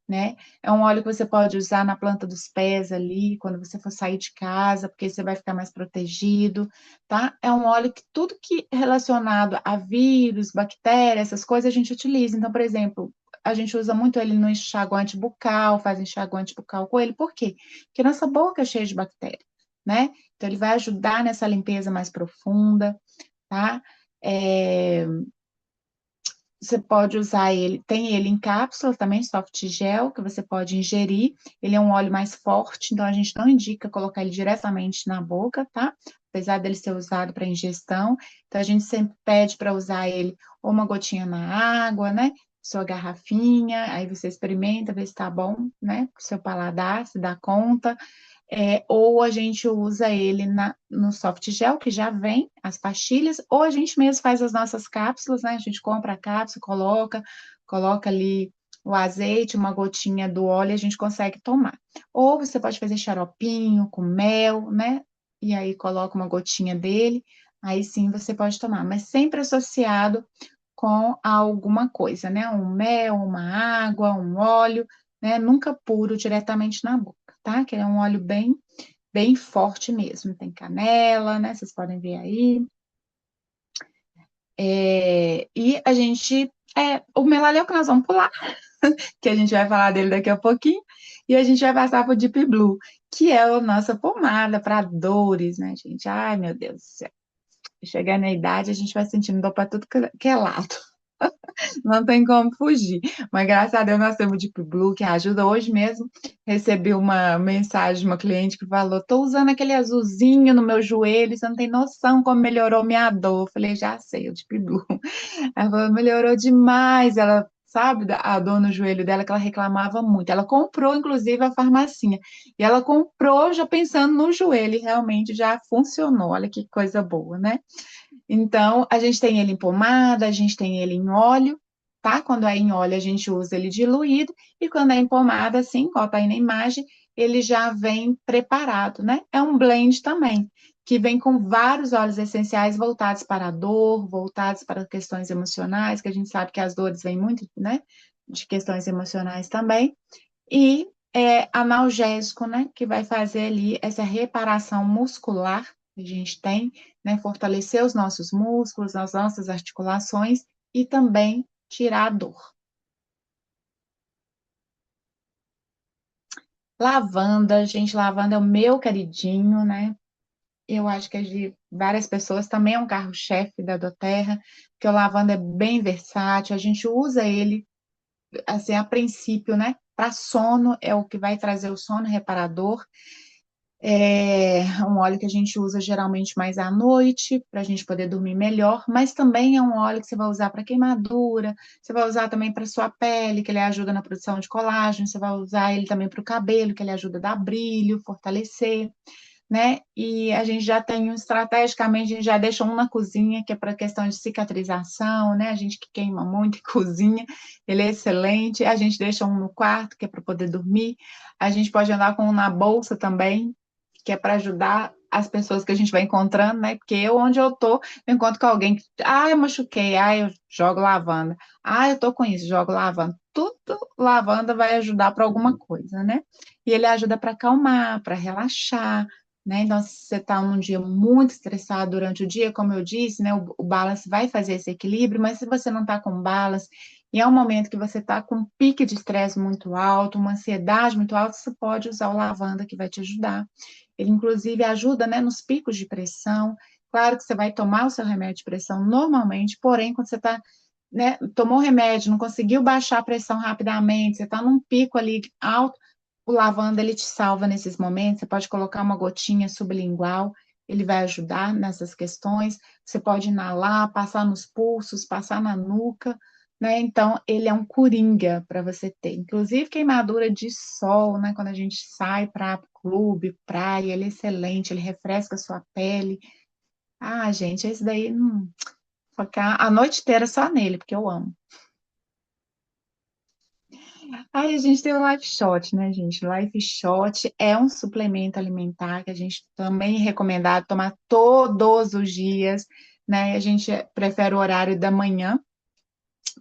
né? É um óleo que você pode usar na planta dos pés ali, quando você for sair de casa, porque você vai ficar mais protegido, tá? É um óleo que tudo que é relacionado a vírus, bactérias, essas coisas a gente utiliza. Então, por exemplo, a gente usa muito ele no enxaguante bucal, faz enxaguante bucal com ele. Por quê? Porque nossa boca é cheia de bactérias, né? Então, ele vai ajudar nessa limpeza mais profunda, tá? Você pode usar ele, tem ele em cápsula também, soft gel, que você pode ingerir. Ele é um óleo mais forte, então a gente não indica colocar ele diretamente na boca, tá? Apesar dele ser usado para ingestão. Então a gente sempre pede para usar ele ou uma gotinha na água, né? Sua garrafinha, aí você experimenta, vê se tá bom, né? Pro seu paladar, se dá conta. Ou a gente usa ele no soft gel, que já vem as pastilhas, ou a gente mesmo faz as nossas cápsulas, né? A gente compra a cápsula, coloca ali o azeite, uma gotinha do óleo, a gente consegue tomar. Ou você pode fazer xaropinho com mel, né? E aí coloca uma gotinha dele, aí sim você pode tomar, mas sempre associado com alguma coisa, né? Um mel, uma água, um óleo, né? Nunca puro diretamente na boca, tá? Que é um óleo bem forte mesmo. Tem canela, né? Vocês podem ver aí. E a gente, o melaleuca que nós vamos pular, que a gente vai falar dele daqui a pouquinho, e a gente vai passar para o Deep Blue, que é a nossa pomada para dores, né, gente? Ai, meu Deus do céu. Chegar na idade, a gente vai sentindo dor para tudo que é lado. Não tem como fugir. Mas graças a Deus nós temos o Deep Blue que ajuda. Hoje mesmo recebi uma mensagem de uma cliente que falou: tô usando aquele azulzinho no meu joelho, você não tem noção como melhorou minha dor. Eu falei, já sei, o Deep Blue. Ela falou, melhorou demais. Ela sabe a dor no joelho dela que ela reclamava muito. Ela comprou, inclusive, a farmacinha. E ela comprou já pensando no joelho, e realmente já funcionou. Olha que coisa boa, né? Então, a gente tem ele em pomada, a gente tem ele em óleo, tá? Quando é em óleo, a gente usa ele diluído, e quando é em pomada, assim, igual tá aí na imagem, ele já vem preparado, né? É um blend também, que vem com vários óleos essenciais voltados para a dor, voltados para questões emocionais, que a gente sabe que as dores vêm muito, né? De questões emocionais também, e analgésico, né? Que vai fazer ali essa reparação muscular que a gente tem, né? Fortalecer os nossos músculos, as nossas articulações e também tirar a dor. Lavanda, gente, lavanda é o meu queridinho, né? Eu acho que é de várias pessoas, também é um carro-chefe da doTERRA, porque o lavanda é bem versátil, a gente usa ele, assim, a princípio, né? Para sono, é o que vai trazer o sono reparador. É um óleo que a gente usa geralmente mais à noite, para a gente poder dormir melhor, mas também é um óleo que você vai usar para queimadura, você vai usar também para sua pele, que ele ajuda na produção de colágeno, você vai usar ele também para o cabelo, que ele ajuda a dar brilho, fortalecer, né? E a gente já tem um, estrategicamente, a gente já deixa um na cozinha, que é para questão de cicatrização, né? A gente que queima muito e cozinha, ele é excelente. A gente deixa um no quarto, que é para poder dormir. A gente pode andar com um na bolsa também, que é para ajudar as pessoas que a gente vai encontrando, né? Porque onde eu tô, eu encontro com alguém que, eu machuquei, eu jogo lavanda. Eu tô com isso, jogo lavanda. Tudo lavanda vai ajudar para alguma coisa, né? E ele ajuda para acalmar, para relaxar, né? Então, se você está num dia muito estressado durante o dia, como eu disse, né? O balance vai fazer esse equilíbrio, mas se você não está com balance, e é um momento que você está com um pique de estresse muito alto, uma ansiedade muito alta, você pode usar o lavanda que vai te ajudar. Ele, inclusive, ajuda, né, nos picos de pressão. Claro que você vai tomar o seu remédio de pressão normalmente, porém, quando você está, né, tomou remédio, não conseguiu baixar a pressão rapidamente, você está num pico ali alto, o lavanda ele te salva nesses momentos. Você pode colocar uma gotinha sublingual, ele vai ajudar nessas questões. Você pode inalar, passar nos pulsos, passar na nuca, né? Então, ele é um coringa para você ter. Inclusive, queimadura de sol, né? Quando a gente sai para clube, praia, ele é excelente, ele refresca a sua pele. Gente, esse daí, ficar a noite inteira só nele, porque eu amo. Aí a gente tem o Life Shot, né, gente? Life Shot é um suplemento alimentar que a gente também é recomendado tomar todos os dias, né? A gente prefere o horário da manhã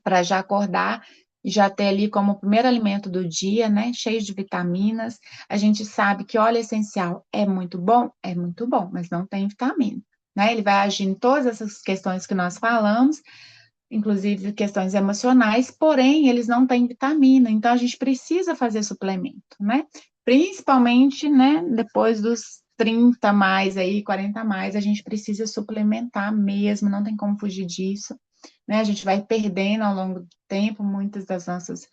para já acordar e já ter ali como primeiro alimento do dia, né? Cheio de vitaminas. A gente sabe que óleo essencial é muito bom, mas não tem vitamina, né? Ele vai agir em todas essas questões que nós falamos, inclusive questões emocionais, porém eles não têm vitamina, então a gente precisa fazer suplemento, né? Principalmente, né, depois dos 30 mais aí, 40 mais, a gente precisa suplementar mesmo, não tem como fugir disso, né? A gente vai perdendo ao longo do tempo muitas das nossas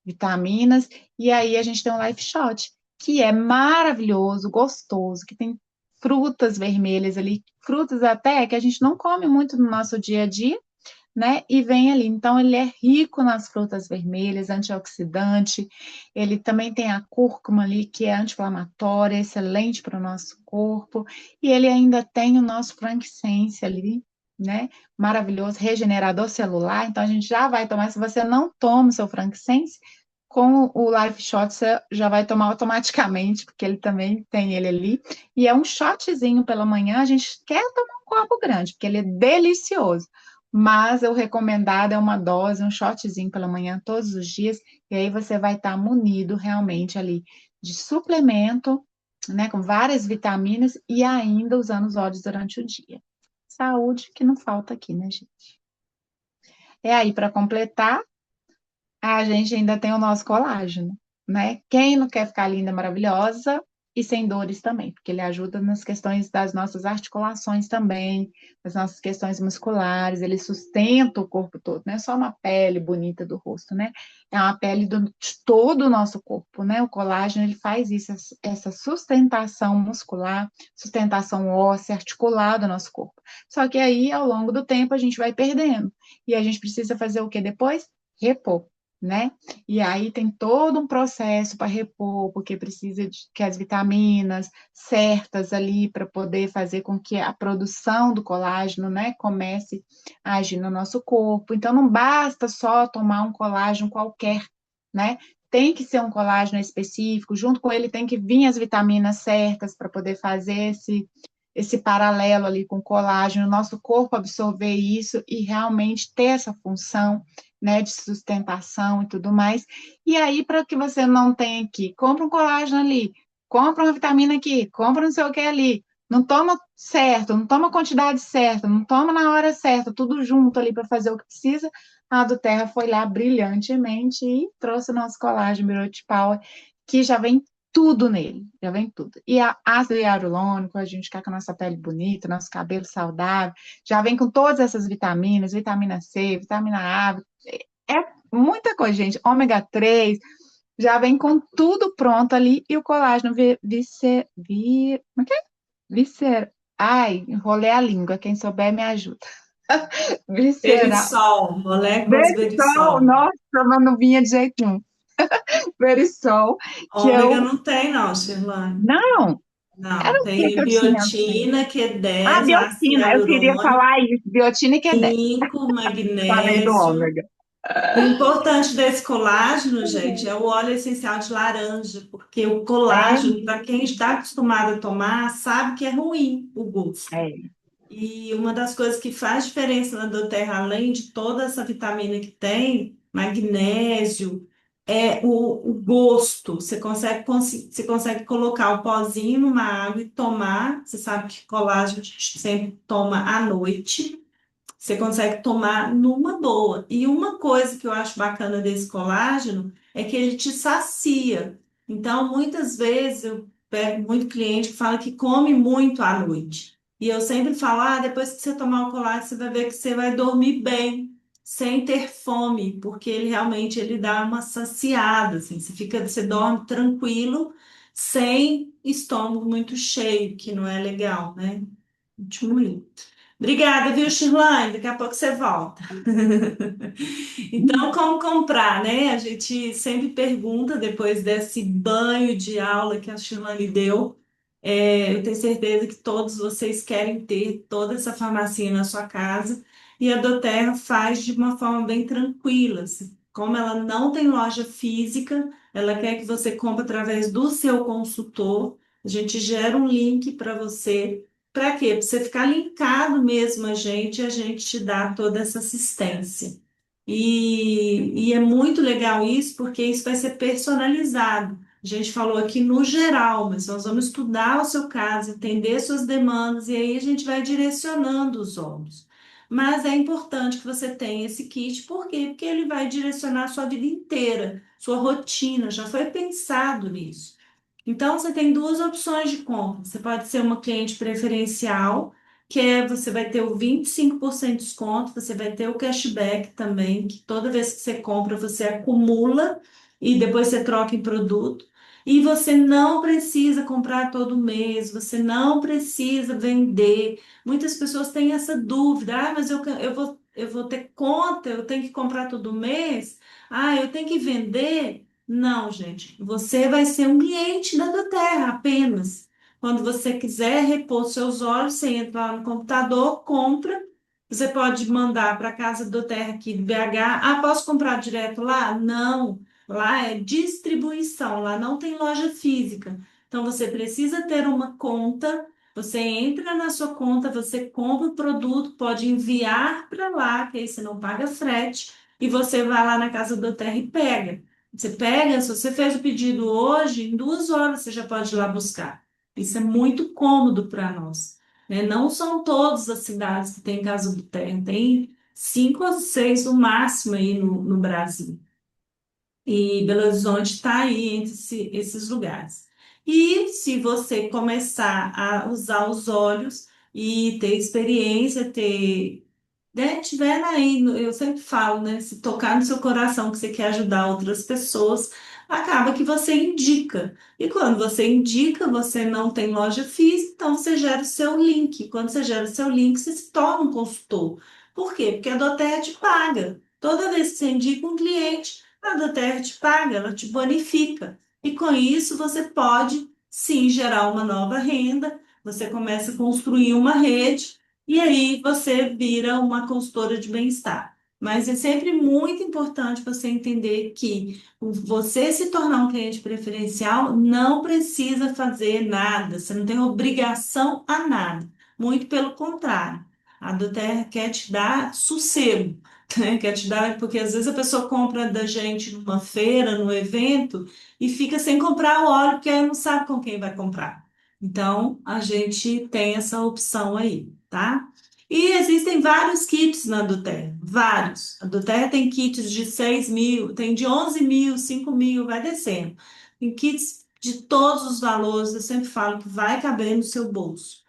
vitaminas, e aí a gente tem o Life Shot, que é maravilhoso, gostoso, que tem frutas vermelhas ali, frutas até que a gente não come muito no nosso dia a dia, né? E vem ali. Então, ele é rico nas frutas vermelhas, antioxidante. Ele também tem a cúrcuma ali, que é anti-inflamatória, excelente para o nosso corpo. E ele ainda tem o nosso frankincense ali, né? Maravilhoso, regenerador celular. Então, a gente já vai tomar. Se você não toma o seu frankincense, Com o Life Shot, você já vai tomar automaticamente, porque ele também tem ele ali. E é um shotzinho pela manhã. A gente quer tomar um copo grande, porque ele é delicioso. Mas o recomendado é uma dose, um shotzinho pela manhã, todos os dias. E aí você vai estar munido realmente ali de suplemento, né? Com várias vitaminas e ainda usando os óleos durante o dia. Saúde que não falta aqui, né, gente? É aí para completar. A gente ainda tem o nosso colágeno, né? Quem não quer ficar linda, maravilhosa e sem dores também, porque ele ajuda nas questões das nossas articulações também, das nossas questões musculares, ele sustenta o corpo todo, não é só uma pele bonita do rosto, né? É uma pele de todo o nosso corpo, né? O colágeno, ele faz isso, essa sustentação muscular, sustentação óssea, articular do nosso corpo. Só que aí, ao longo do tempo, a gente vai perdendo. E a gente precisa fazer o que depois? Repor, né? E aí tem todo um processo para repor, porque precisa de que as vitaminas certas ali para poder fazer com que a produção do colágeno, né, comece a agir no nosso corpo. Então não basta só tomar um colágeno qualquer, né? Tem que ser um colágeno específico, junto com ele tem que vir as vitaminas certas para poder fazer esse paralelo ali com o colágeno, o nosso corpo absorver isso e realmente ter essa função, né, de sustentação e tudo mais. E aí, para que você não tenha aqui, compra um colágeno ali, compra uma vitamina aqui, compra não sei o que ali. Não toma certo, não toma a quantidade certa, não toma na hora certa, tudo junto ali para fazer o que precisa. A do Terra foi lá brilhantemente e trouxe o nosso colágeno Beauty Power, que já vem tudo nele, já vem tudo. E a ácido hialurônico, a gente quer com a nossa pele bonita, nosso cabelo saudável, já vem com todas essas vitaminas, vitamina C, vitamina A, é muita coisa, gente. Ômega 3 já vem com tudo pronto ali e o colágeno como é que é? Ai, enrolei a língua, quem souber me ajuda. Visceral. Verisol, moléculas Verisol, Verisol. nossa, mas não vinha de jeito nenhum. Verisol, que Ômega eu. não tem, não, Shirlane. Não, era Não, o que tem eu tinha? biotina, Ah, Q10, ácido biotina, eu queria hialurônico, falar isso, biotina e Q10. zinco, Falei do magnésio. ômega. O importante desse colágeno, gente, é o óleo essencial de laranja, porque o É, colágeno, para quem está acostumado a tomar, sabe que é ruim o gosto. é, E uma das coisas que faz diferença na doTERRA, além de toda essa vitamina que tem, magnésio, é o gosto. Você consegue colocar o pozinho numa água e tomar. Você sabe que colágeno a gente sempre toma à noite. Você consegue tomar numa boa. E uma coisa que eu acho bacana desse colágeno é que ele te sacia. Então, muitas vezes eu pego muito cliente que fala que come muito à noite. E eu sempre falo, depois que você tomar o colágeno, você vai ver que você vai dormir bem, sem ter fome, porque ele realmente ele dá uma saciada, assim, você dorme tranquilo, sem estômago muito cheio, que não é legal, né? Muito. Obrigada, viu, Shirlane? Daqui a pouco você volta. Então, como comprar, né? A gente sempre pergunta depois desse banho de aula que a Shirlane deu. Eu tenho certeza que todos vocês querem ter toda essa farmacia na sua casa e a doTERRA faz de uma forma bem tranquila. Assim. Como ela não tem loja física, ela quer que você compre através do seu consultor. A gente gera um link para você. Para quê? Para você ficar linkado mesmo a gente te dá toda essa assistência. E é muito legal isso, porque isso vai ser personalizado. A gente falou aqui no geral, mas nós vamos estudar o seu caso, entender suas demandas, e aí a gente vai direcionando os olhos. Mas é importante que você tenha esse kit, por quê? Porque ele vai direcionar a sua vida inteira, sua rotina, já foi pensado nisso. Então, você tem duas opções de compra. Você pode ser uma cliente preferencial, você vai ter o 25% de desconto, você vai ter o cashback também, que toda vez que você compra, você acumula e depois você troca em produto. E você não precisa comprar todo mês, você não precisa vender. Muitas pessoas têm essa dúvida: mas eu vou ter conta, eu tenho que comprar todo mês, eu tenho que vender. Não, gente, você vai ser um cliente da doTERRA apenas. Quando você quiser repor seus olhos, você entra lá no computador, compra. Você pode mandar para a casa do Terra aqui do BH. Posso comprar direto lá? Não. Lá é distribuição, lá não tem loja física. Então você precisa ter uma conta, você entra na sua conta, você compra o produto, pode enviar para lá, que aí você não paga frete, e você vai lá na casa do Terra e pega. Você pega, se você fez o pedido hoje, em 2 horas você já pode ir lá buscar. Isso é muito cômodo para nós, né? Não são todas as cidades que têm casa do Terra, tem 5 ou 6 no máximo aí no Brasil. E Belo Horizonte está aí entre esses lugares. E se você começar a usar os olhos e ter experiência, ter, né, tiver aí, eu sempre falo, né, se tocar no seu coração que você quer ajudar outras pessoas, acaba que você indica. E quando você indica, você não tem loja física, então você gera o seu link. Quando você gera o seu link, você se torna um consultor. Por quê? Porque a Doterra te paga. Toda vez que você indica um cliente, a Doterra te paga, ela te bonifica. E com isso você pode sim gerar uma nova renda, você começa a construir uma rede e aí você vira uma consultora de bem-estar. Mas é sempre muito importante você entender que você se tornar um cliente preferencial não precisa fazer nada, você não tem obrigação a nada. Muito pelo contrário. A Doterra quer te dar sossego, né? Quer te dar, porque às vezes a pessoa compra da gente numa feira, num evento, e fica sem comprar o óleo, porque aí não sabe com quem vai comprar. Então, a gente tem essa opção aí, tá? E existem vários kits na Doterra, vários. A Doterra tem kits de 6 mil, tem de 11 mil, 5 mil, vai descendo. Tem kits de todos os valores, eu sempre falo que vai caber no seu bolso.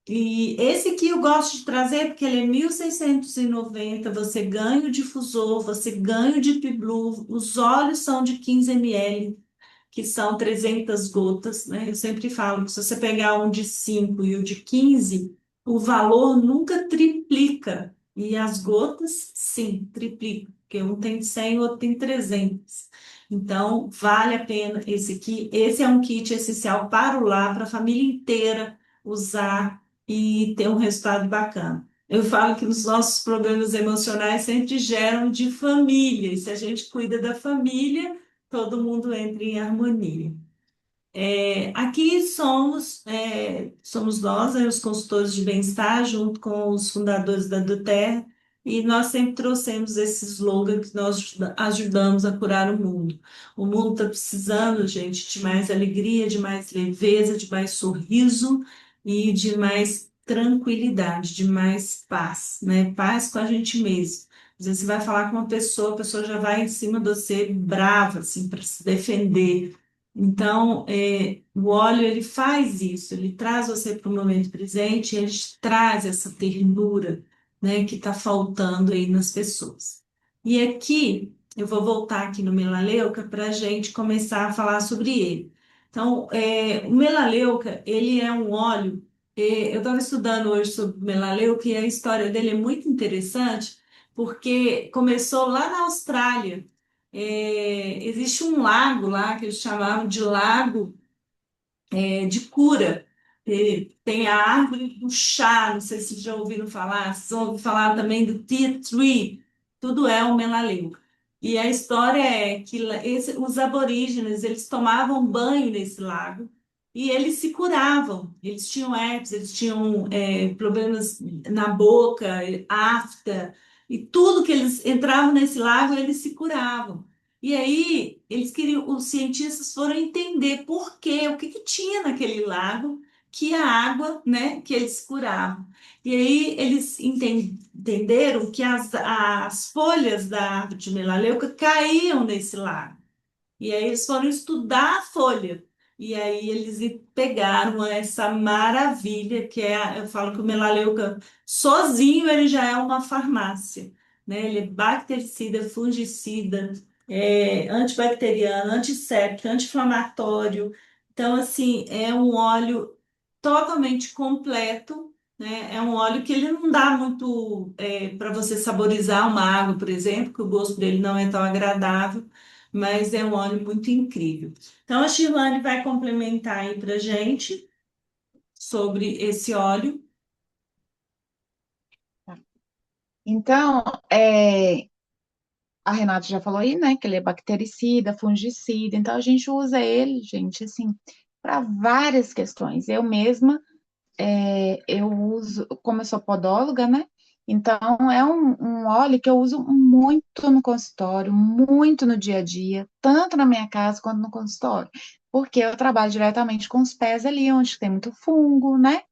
E esse aqui eu gosto de trazer porque ele é 1.690. Você ganha o difusor, você ganha o Deep Blue, os óleos são de 15 ml, que são 300 gotas, né? Eu sempre falo que se você pegar um de 5 e o de 15, o valor nunca triplica. E as gotas, sim, triplicam, porque um tem 100, o outro tem 300. Então, vale a pena esse aqui. Esse é um kit essencial para o lar, para a família inteira usar e ter um resultado bacana. Eu falo que os nossos problemas emocionais sempre geram de família, e se a gente cuida da família, todo mundo entra em harmonia. Aqui somos nós, né, os consultores de bem-estar, junto com os fundadores da Duterra, e nós sempre trouxemos esse slogan que nós ajudamos a curar o mundo. O mundo está precisando, gente, de mais alegria, de mais leveza, de mais sorriso e de mais tranquilidade, de mais paz, né? Paz com a gente mesmo. Às vezes você vai falar com uma pessoa, a pessoa já vai em cima de você brava, assim, para se defender. Então, o óleo ele faz isso, ele traz você para o momento presente, ele traz essa ternura, né, que está faltando aí nas pessoas. E aqui, eu vou voltar aqui no melaleuca para a gente começar a falar sobre ele. Então, o melaleuca, ele é um óleo, eu estava estudando hoje sobre o melaleuca e a história dele é muito interessante, porque começou lá na Austrália. Existe um lago lá que eles chamavam de lago de cura. Tem a árvore do chá, não sei se já ouviram falar, se ouviram falar também do tea tree, tudo é um melaleuca. E a história é que os aborígenes, eles tomavam banho nesse lago e eles se curavam. Eles tinham herpes, eles tinham problemas na boca, afta, e tudo que eles entravam nesse lago, eles se curavam. E aí, os cientistas foram entender por quê, o que que tinha naquele lago, que a água, né, que eles curavam. E aí eles entenderam que as folhas da árvore de melaleuca caíam nesse lago. E aí eles foram estudar a folha. E aí eles pegaram essa maravilha que eu falo que o melaleuca sozinho ele já é uma farmácia, né? Ele é bactericida, fungicida, antibacteriano, antisséptico, anti-inflamatório. Então, assim, é um óleo totalmente completo, né? É um óleo que ele não dá muito para você saborizar uma água, por exemplo, que o gosto dele não é tão agradável, mas é um óleo muito incrível. Então, a Shirlane vai complementar aí para gente sobre esse óleo. Então, a Renata já falou aí, né, que ele é bactericida, fungicida, então a gente usa ele, gente, assim, para várias questões. Eu mesma, eu uso, como eu sou podóloga, né, então é um óleo que eu uso muito no consultório, muito no dia a dia, tanto na minha casa quanto no consultório, porque eu trabalho diretamente com os pés ali, onde tem muito fungo, né,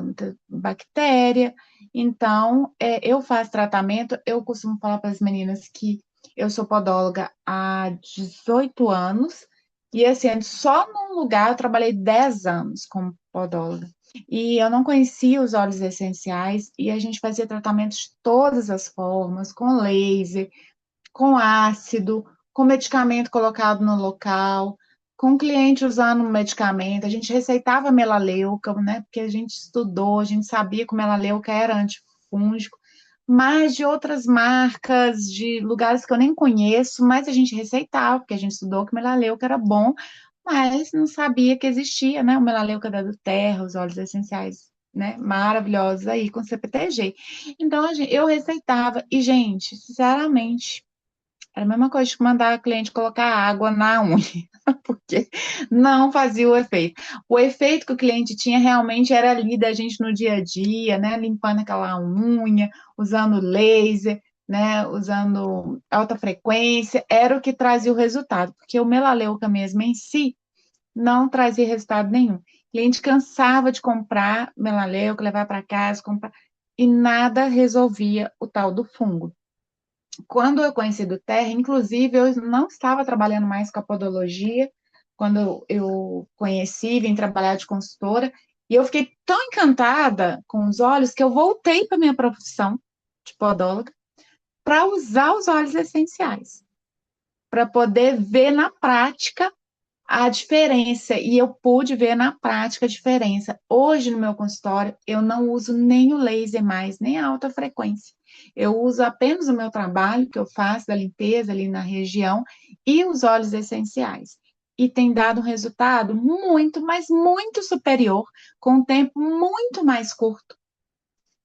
muita bactéria. Então, eu faço tratamento. Eu costumo falar para as meninas que eu sou podóloga há 18 anos. E, assim, só num lugar eu trabalhei 10 anos como podóloga. E eu não conhecia os óleos essenciais. E a gente fazia tratamentos de todas as formas, com laser, com ácido, com medicamento colocado no local, com o cliente usando o medicamento. A gente receitava melaleuca, né? Porque a gente estudou, a gente sabia que o melaleuca era antifúngico, mas de outras marcas, de lugares que eu nem conheço, mas a gente receitava, porque a gente estudou que o melaleuca era bom, mas não sabia que existia, né? O melaleuca da Terra, os óleos essenciais, né? Maravilhosos aí com CPTG. Então, eu receitava, e, gente, sinceramente, era a mesma coisa de mandar a cliente colocar água na unha, porque não fazia o efeito. O efeito que o cliente tinha realmente era ali da gente no dia a dia, né? Limpando aquela unha, usando laser, né? Usando alta frequência, era o que trazia o resultado, porque o melaleuca mesmo em si não trazia resultado nenhum. O cliente cansava de comprar melaleuca, levar para casa, comprar, e nada resolvia o tal do fungo. Quando eu conheci do Terra, inclusive, eu não estava trabalhando mais com a podologia, quando eu conheci, vim trabalhar de consultora, e eu fiquei tão encantada com os olhos que eu voltei para minha profissão de podóloga para usar os óleos essenciais, para poder ver na prática a diferença, e eu pude ver na prática a diferença. Hoje, no meu consultório, eu não uso nem o laser mais, nem a alta frequência. Eu uso apenas o meu trabalho, que eu faço da limpeza ali na região, e os óleos essenciais. E tem dado um resultado muito, mas muito superior, com um tempo muito mais curto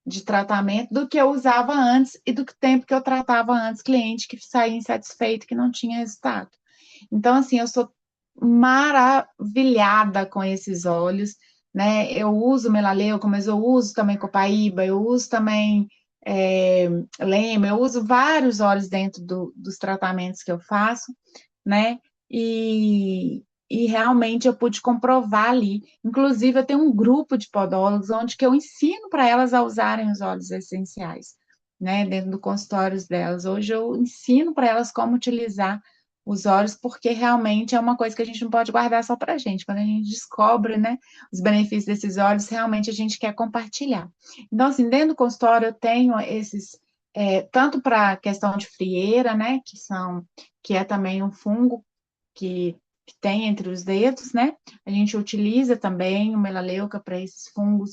de tratamento do que eu usava antes e do tempo que eu tratava antes cliente que saía insatisfeito, que não tinha resultado. Então, assim, eu sou maravilhada com esses óleos, né? Eu uso melaleuca, mas eu uso também copaíba, eu uso também lema, eu uso vários óleos dentro dos tratamentos que eu faço, né? E realmente eu pude comprovar ali. Inclusive, eu tenho um grupo de podólogos onde que eu ensino para elas a usarem os óleos essenciais, né? Dentro do consultório delas. Hoje eu ensino para elas como utilizar os óleos, porque realmente é uma coisa que a gente não pode guardar só para a gente. Quando a gente descobre, né, os benefícios desses óleos, realmente a gente quer compartilhar. Então, assim, dentro do consultório eu tenho esses, tanto para a questão de frieira, né, que é também um fungo que tem entre os dedos, né? A gente utiliza também o melaleuca para esses fungos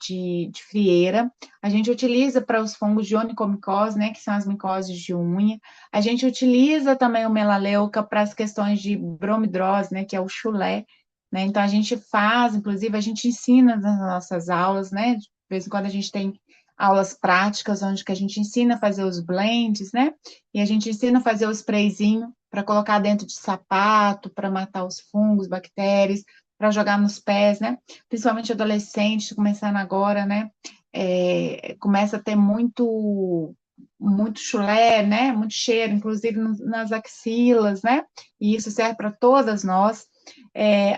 de frieira. A gente utiliza para os fungos de onicomicose, né, que são as micoses de unha. A gente utiliza também o melaleuca para as questões de bromidrose, né, que é o chulé, né? Então a gente faz, inclusive a gente ensina nas nossas aulas, né? De vez em quando a gente tem aulas práticas onde que a gente ensina a fazer os blends, né? E a gente ensina a fazer o sprayzinho para colocar dentro de sapato, para matar os fungos, bactérias, para jogar nos pés, né? Principalmente adolescentes, começando agora, né? Começa a ter muito chulé, né? Muito cheiro, inclusive nas axilas, né? E isso serve para todas nós.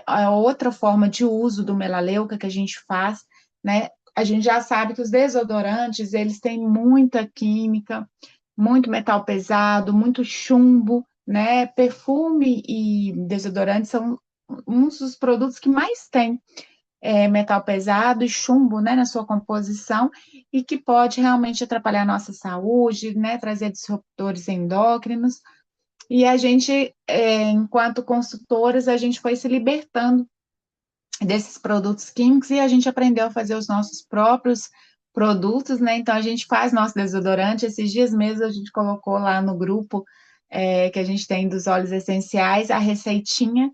A outra forma de uso do melaleuca que a gente faz, né? A gente já sabe que os desodorantes, eles têm muita química, muito metal pesado, muito chumbo, né? Perfume e desodorante são uns dos produtos que mais tem metal pesado e chumbo, né, na sua composição e que pode realmente atrapalhar a nossa saúde, né, trazer disruptores endócrinos. E a gente, enquanto consultoras, a gente foi se libertando desses produtos químicos e a gente aprendeu a fazer os nossos próprios produtos, né? Então a gente faz nosso desodorante. Esses dias mesmo a gente colocou lá no grupo que a gente tem dos óleos essenciais a receitinha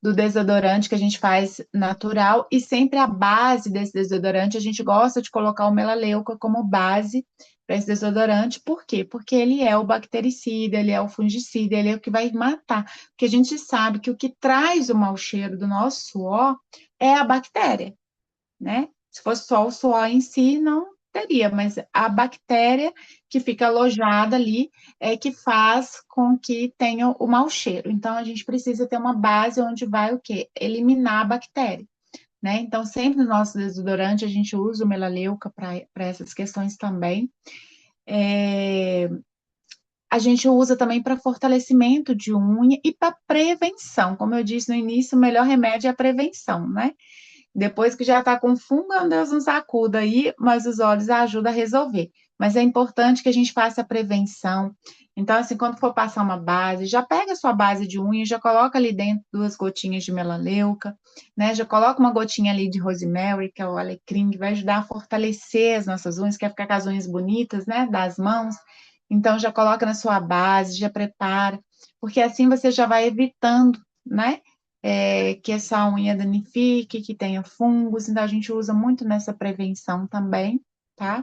do desodorante que a gente faz natural e sempre a base desse desodorante a gente gosta de colocar o melaleuca como base para esse desodorante. Por quê? Porque ele é o bactericida, ele é o fungicida, ele é o que vai matar. Porque a gente sabe que o que traz o mau cheiro do nosso suor é a bactéria, né? Se fosse só o suor em si, não teria, mas a bactéria que fica alojada ali é que faz com que tenha o mau cheiro. Então, a gente precisa ter uma base onde vai o quê? Eliminar a bactéria, né? Então, sempre no nosso desodorante a gente usa o melaleuca para essas questões também. A gente usa também para fortalecimento de unha e para prevenção. Como eu disse no início, o melhor remédio é a prevenção, né? Depois que já está com fungo, meu Deus, nos acuda aí, mas os óleos ajudam a resolver. Mas é importante que a gente faça a prevenção. Então, assim, quando for passar uma base, já pega a sua base de unha, já coloca ali dentro 2 gotinhas de melaleuca, né? Já coloca uma gotinha ali de rosemary, que é o alecrim, que vai ajudar a fortalecer as nossas unhas, quer ficar com as unhas bonitas, né? Das mãos. Então, já coloca na sua base, já prepara, porque assim você já vai evitando, né? Que essa unha danifique, que tenha fungos, então a gente usa muito nessa prevenção também, tá?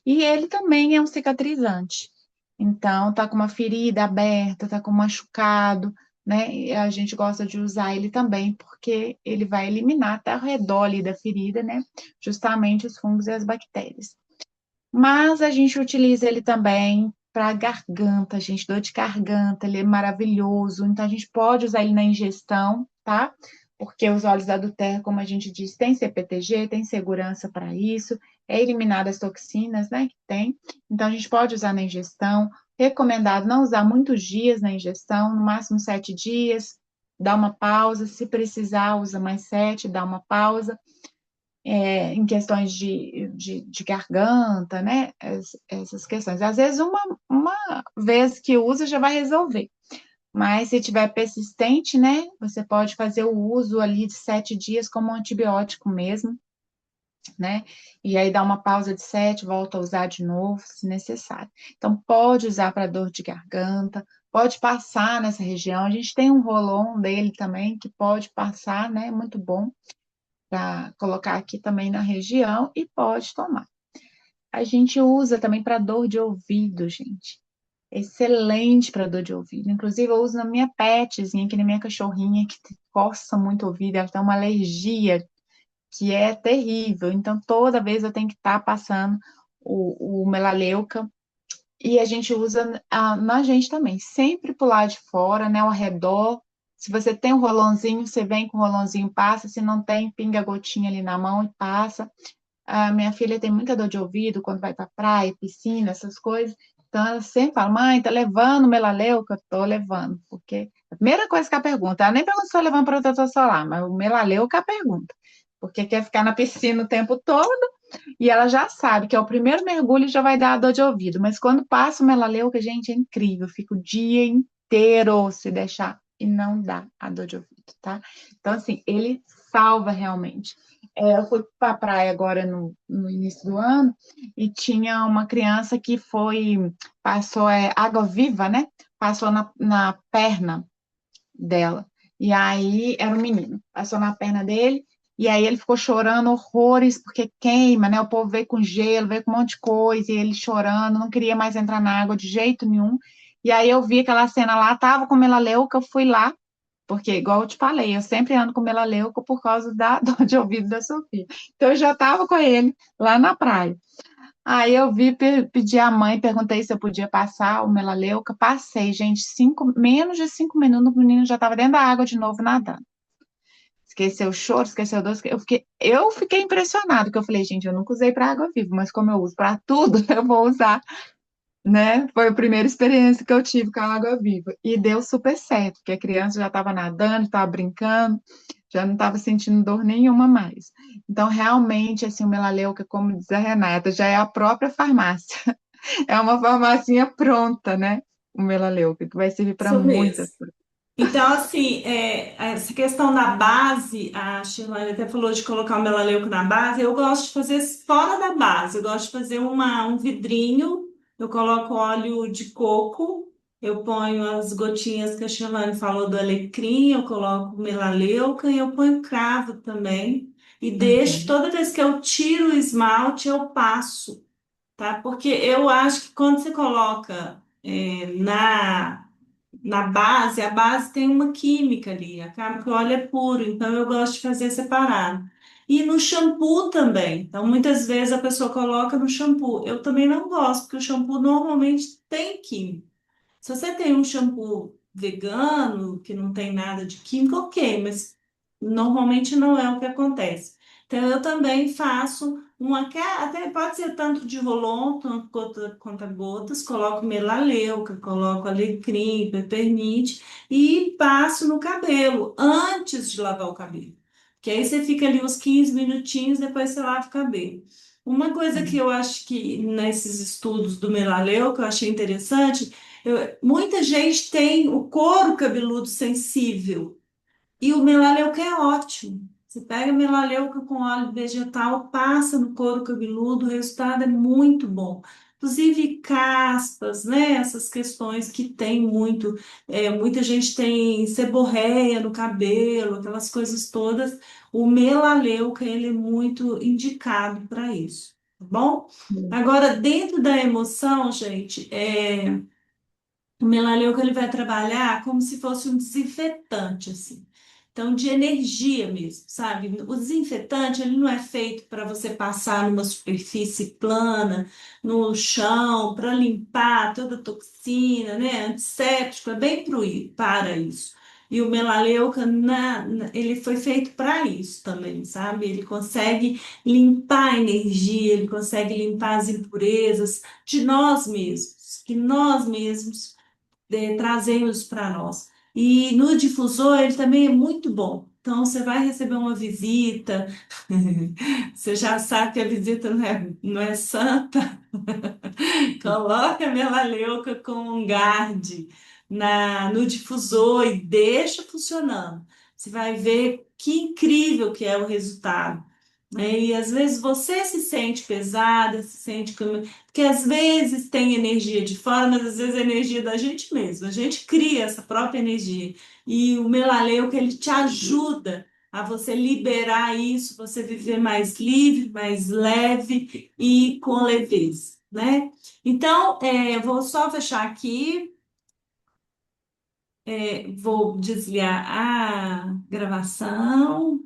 E ele também é um cicatrizante. Então, tá com uma ferida aberta, tá com um machucado, né? E a gente gosta de usar ele também, porque ele vai eliminar até ao redor ali da ferida, né? Justamente os fungos e as bactérias. Mas a gente utiliza ele também para garganta, gente, dor de garganta, ele é maravilhoso. Então a gente pode usar ele na ingestão, tá? Porque os óleos da Doterra, como a gente disse, tem CPTG, tem segurança para isso, é eliminada as toxinas, né, que tem. Então a gente pode usar na ingestão. Recomendado não usar muitos dias na ingestão, no máximo 7 dias, dá uma pausa, se precisar, usa mais 7, dá uma pausa em questões de garganta, né? Essas questões. Às vezes, uma vez que usa já vai resolver. Mas se tiver persistente, né? Você pode fazer o uso ali de 7 dias como um antibiótico mesmo, né? E aí dá uma pausa de 7, volta a usar de novo, se necessário. Então, pode usar para dor de garganta, pode passar nessa região. A gente tem um roll-on dele também que pode passar, né? Muito bom para colocar aqui também na região e pode tomar. A gente usa também para dor de ouvido, gente. Excelente para dor de ouvido. Inclusive, eu uso na minha petzinha, aqui na minha cachorrinha, que coça muito o ouvido, ela tem uma alergia que é terrível. Então, toda vez eu tenho que estar passando o melaleuca. E a gente usa na gente também, sempre pro lado de fora, né, ao redor. Se você tem um rolãozinho, você vem com o rolãozinho, passa. Se não tem, pinga a gotinha ali na mão e passa. A minha filha tem muita dor de ouvido quando vai pra praia, piscina, essas coisas. Então, ela sempre fala, mãe, tá levando melaleuca? Tô levando, porque a primeira coisa que ela pergunta, ela nem pergunta se eu levando protetor solar, mas o melaleuca é a pergunta, porque quer ficar na piscina o tempo todo, e ela já sabe que é o primeiro mergulho já vai dar a dor de ouvido, mas quando passa o melaleuca, gente, é incrível, fica o dia inteiro se deixar e não dá a dor de ouvido, tá? Então, assim, ele salva realmente. Eu fui para a praia agora no início do ano e tinha uma criança que passou água viva, né? Passou na perna dela. E aí era um menino, passou na perna dele, e aí ele ficou chorando horrores, porque queima, né? O povo veio com gelo, veio com um monte de coisa, e ele chorando, não queria mais entrar na água de jeito nenhum. E aí eu vi aquela cena lá, tava com melaleuca, eu fui lá, porque, igual eu te falei, eu sempre ando com melaleuca por causa da dor de ouvido da Sofia. Então eu já tava com ele lá na praia. Aí eu vi, pedi à mãe, perguntei se eu podia passar o melaleuca, passei, gente, menos de 5 minutos, o menino já estava dentro da água de novo nadando. Esqueceu o choro, esqueceu a dor, eu fiquei impressionada, porque eu falei, gente, eu nunca usei para água viva, mas como eu uso para tudo, eu vou usar, né? Foi a primeira experiência que eu tive com a água viva. E deu super certo, porque a criança já estava nadando, estava brincando, já não estava sentindo dor nenhuma mais. Então, realmente, assim, o melaleuca, como diz a Renata, já é a própria farmácia. É uma farmacinha pronta, né? O melaleuca, que vai servir para Isso muitas mesmo. coisas. Então, assim, essa questão da base, a Shirley até falou de colocar o melaleuco na base, eu gosto de fazer fora da base, eu gosto de fazer um vidrinho, eu coloco óleo de coco, eu ponho as gotinhas que a Shirley falou do alecrim, eu coloco melaleuca e eu ponho cravo também, e deixo, Uhum. toda vez que eu tiro o esmalte, eu passo. tá? Porque eu acho que quando você coloca na base, a base tem uma química ali, acaba que o óleo é puro, então eu gosto de fazer separado. E no shampoo também. Então, muitas vezes a pessoa coloca no shampoo. Eu também não gosto, porque o shampoo normalmente tem química. Se você tem um shampoo vegano, que não tem nada de químico, ok, mas normalmente não é o que acontece. Então, eu também faço até pode ser tanto de rolon, tanto quanto gotas, coloco melaleuca, coloco alecrim, peppermint e passo no cabelo antes de lavar o cabelo. Que aí você fica ali uns 15 minutinhos, depois você lava o cabelo. Uma coisa que eu acho que nesses estudos do melaleuca eu achei interessante muita gente tem o couro cabeludo sensível e o melaleuca é ótimo. Você pega melaleuca com óleo vegetal, passa no couro cabeludo, o resultado é muito bom. Inclusive caspas, né? Essas questões que tem muito, muita gente tem seborreia no cabelo, aquelas coisas todas. O melaleuca, ele é muito indicado para isso, tá bom? Agora, dentro da emoção, gente, o melaleuca ele vai trabalhar como se fosse um desinfetante, assim. Então, de energia mesmo, sabe? O desinfetante ele não é feito para você passar numa superfície plana, no chão, para limpar toda a toxina, né? Antisséptico, é bem para isso. E o melaleuca, ele foi feito para isso também, sabe? Ele consegue limpar a energia, ele consegue limpar as impurezas de nós mesmos, que nós mesmos trazemos para nós. E no difusor ele também é muito bom. Então você vai receber uma visita, você já sabe que a visita não é santa, coloca a melaleuca com um guarde no difusor e deixa funcionando. Você vai ver que incrível que é o resultado. Né? E às vezes você se sente pesada, se sente porque às vezes tem energia de fora, mas às vezes é energia da gente mesmo. A gente cria essa própria energia. E o melaleuca ele te ajuda a você liberar isso, você viver mais livre, mais leve e com leveza, né? Então, eu vou só fechar aqui, vou desligar a gravação.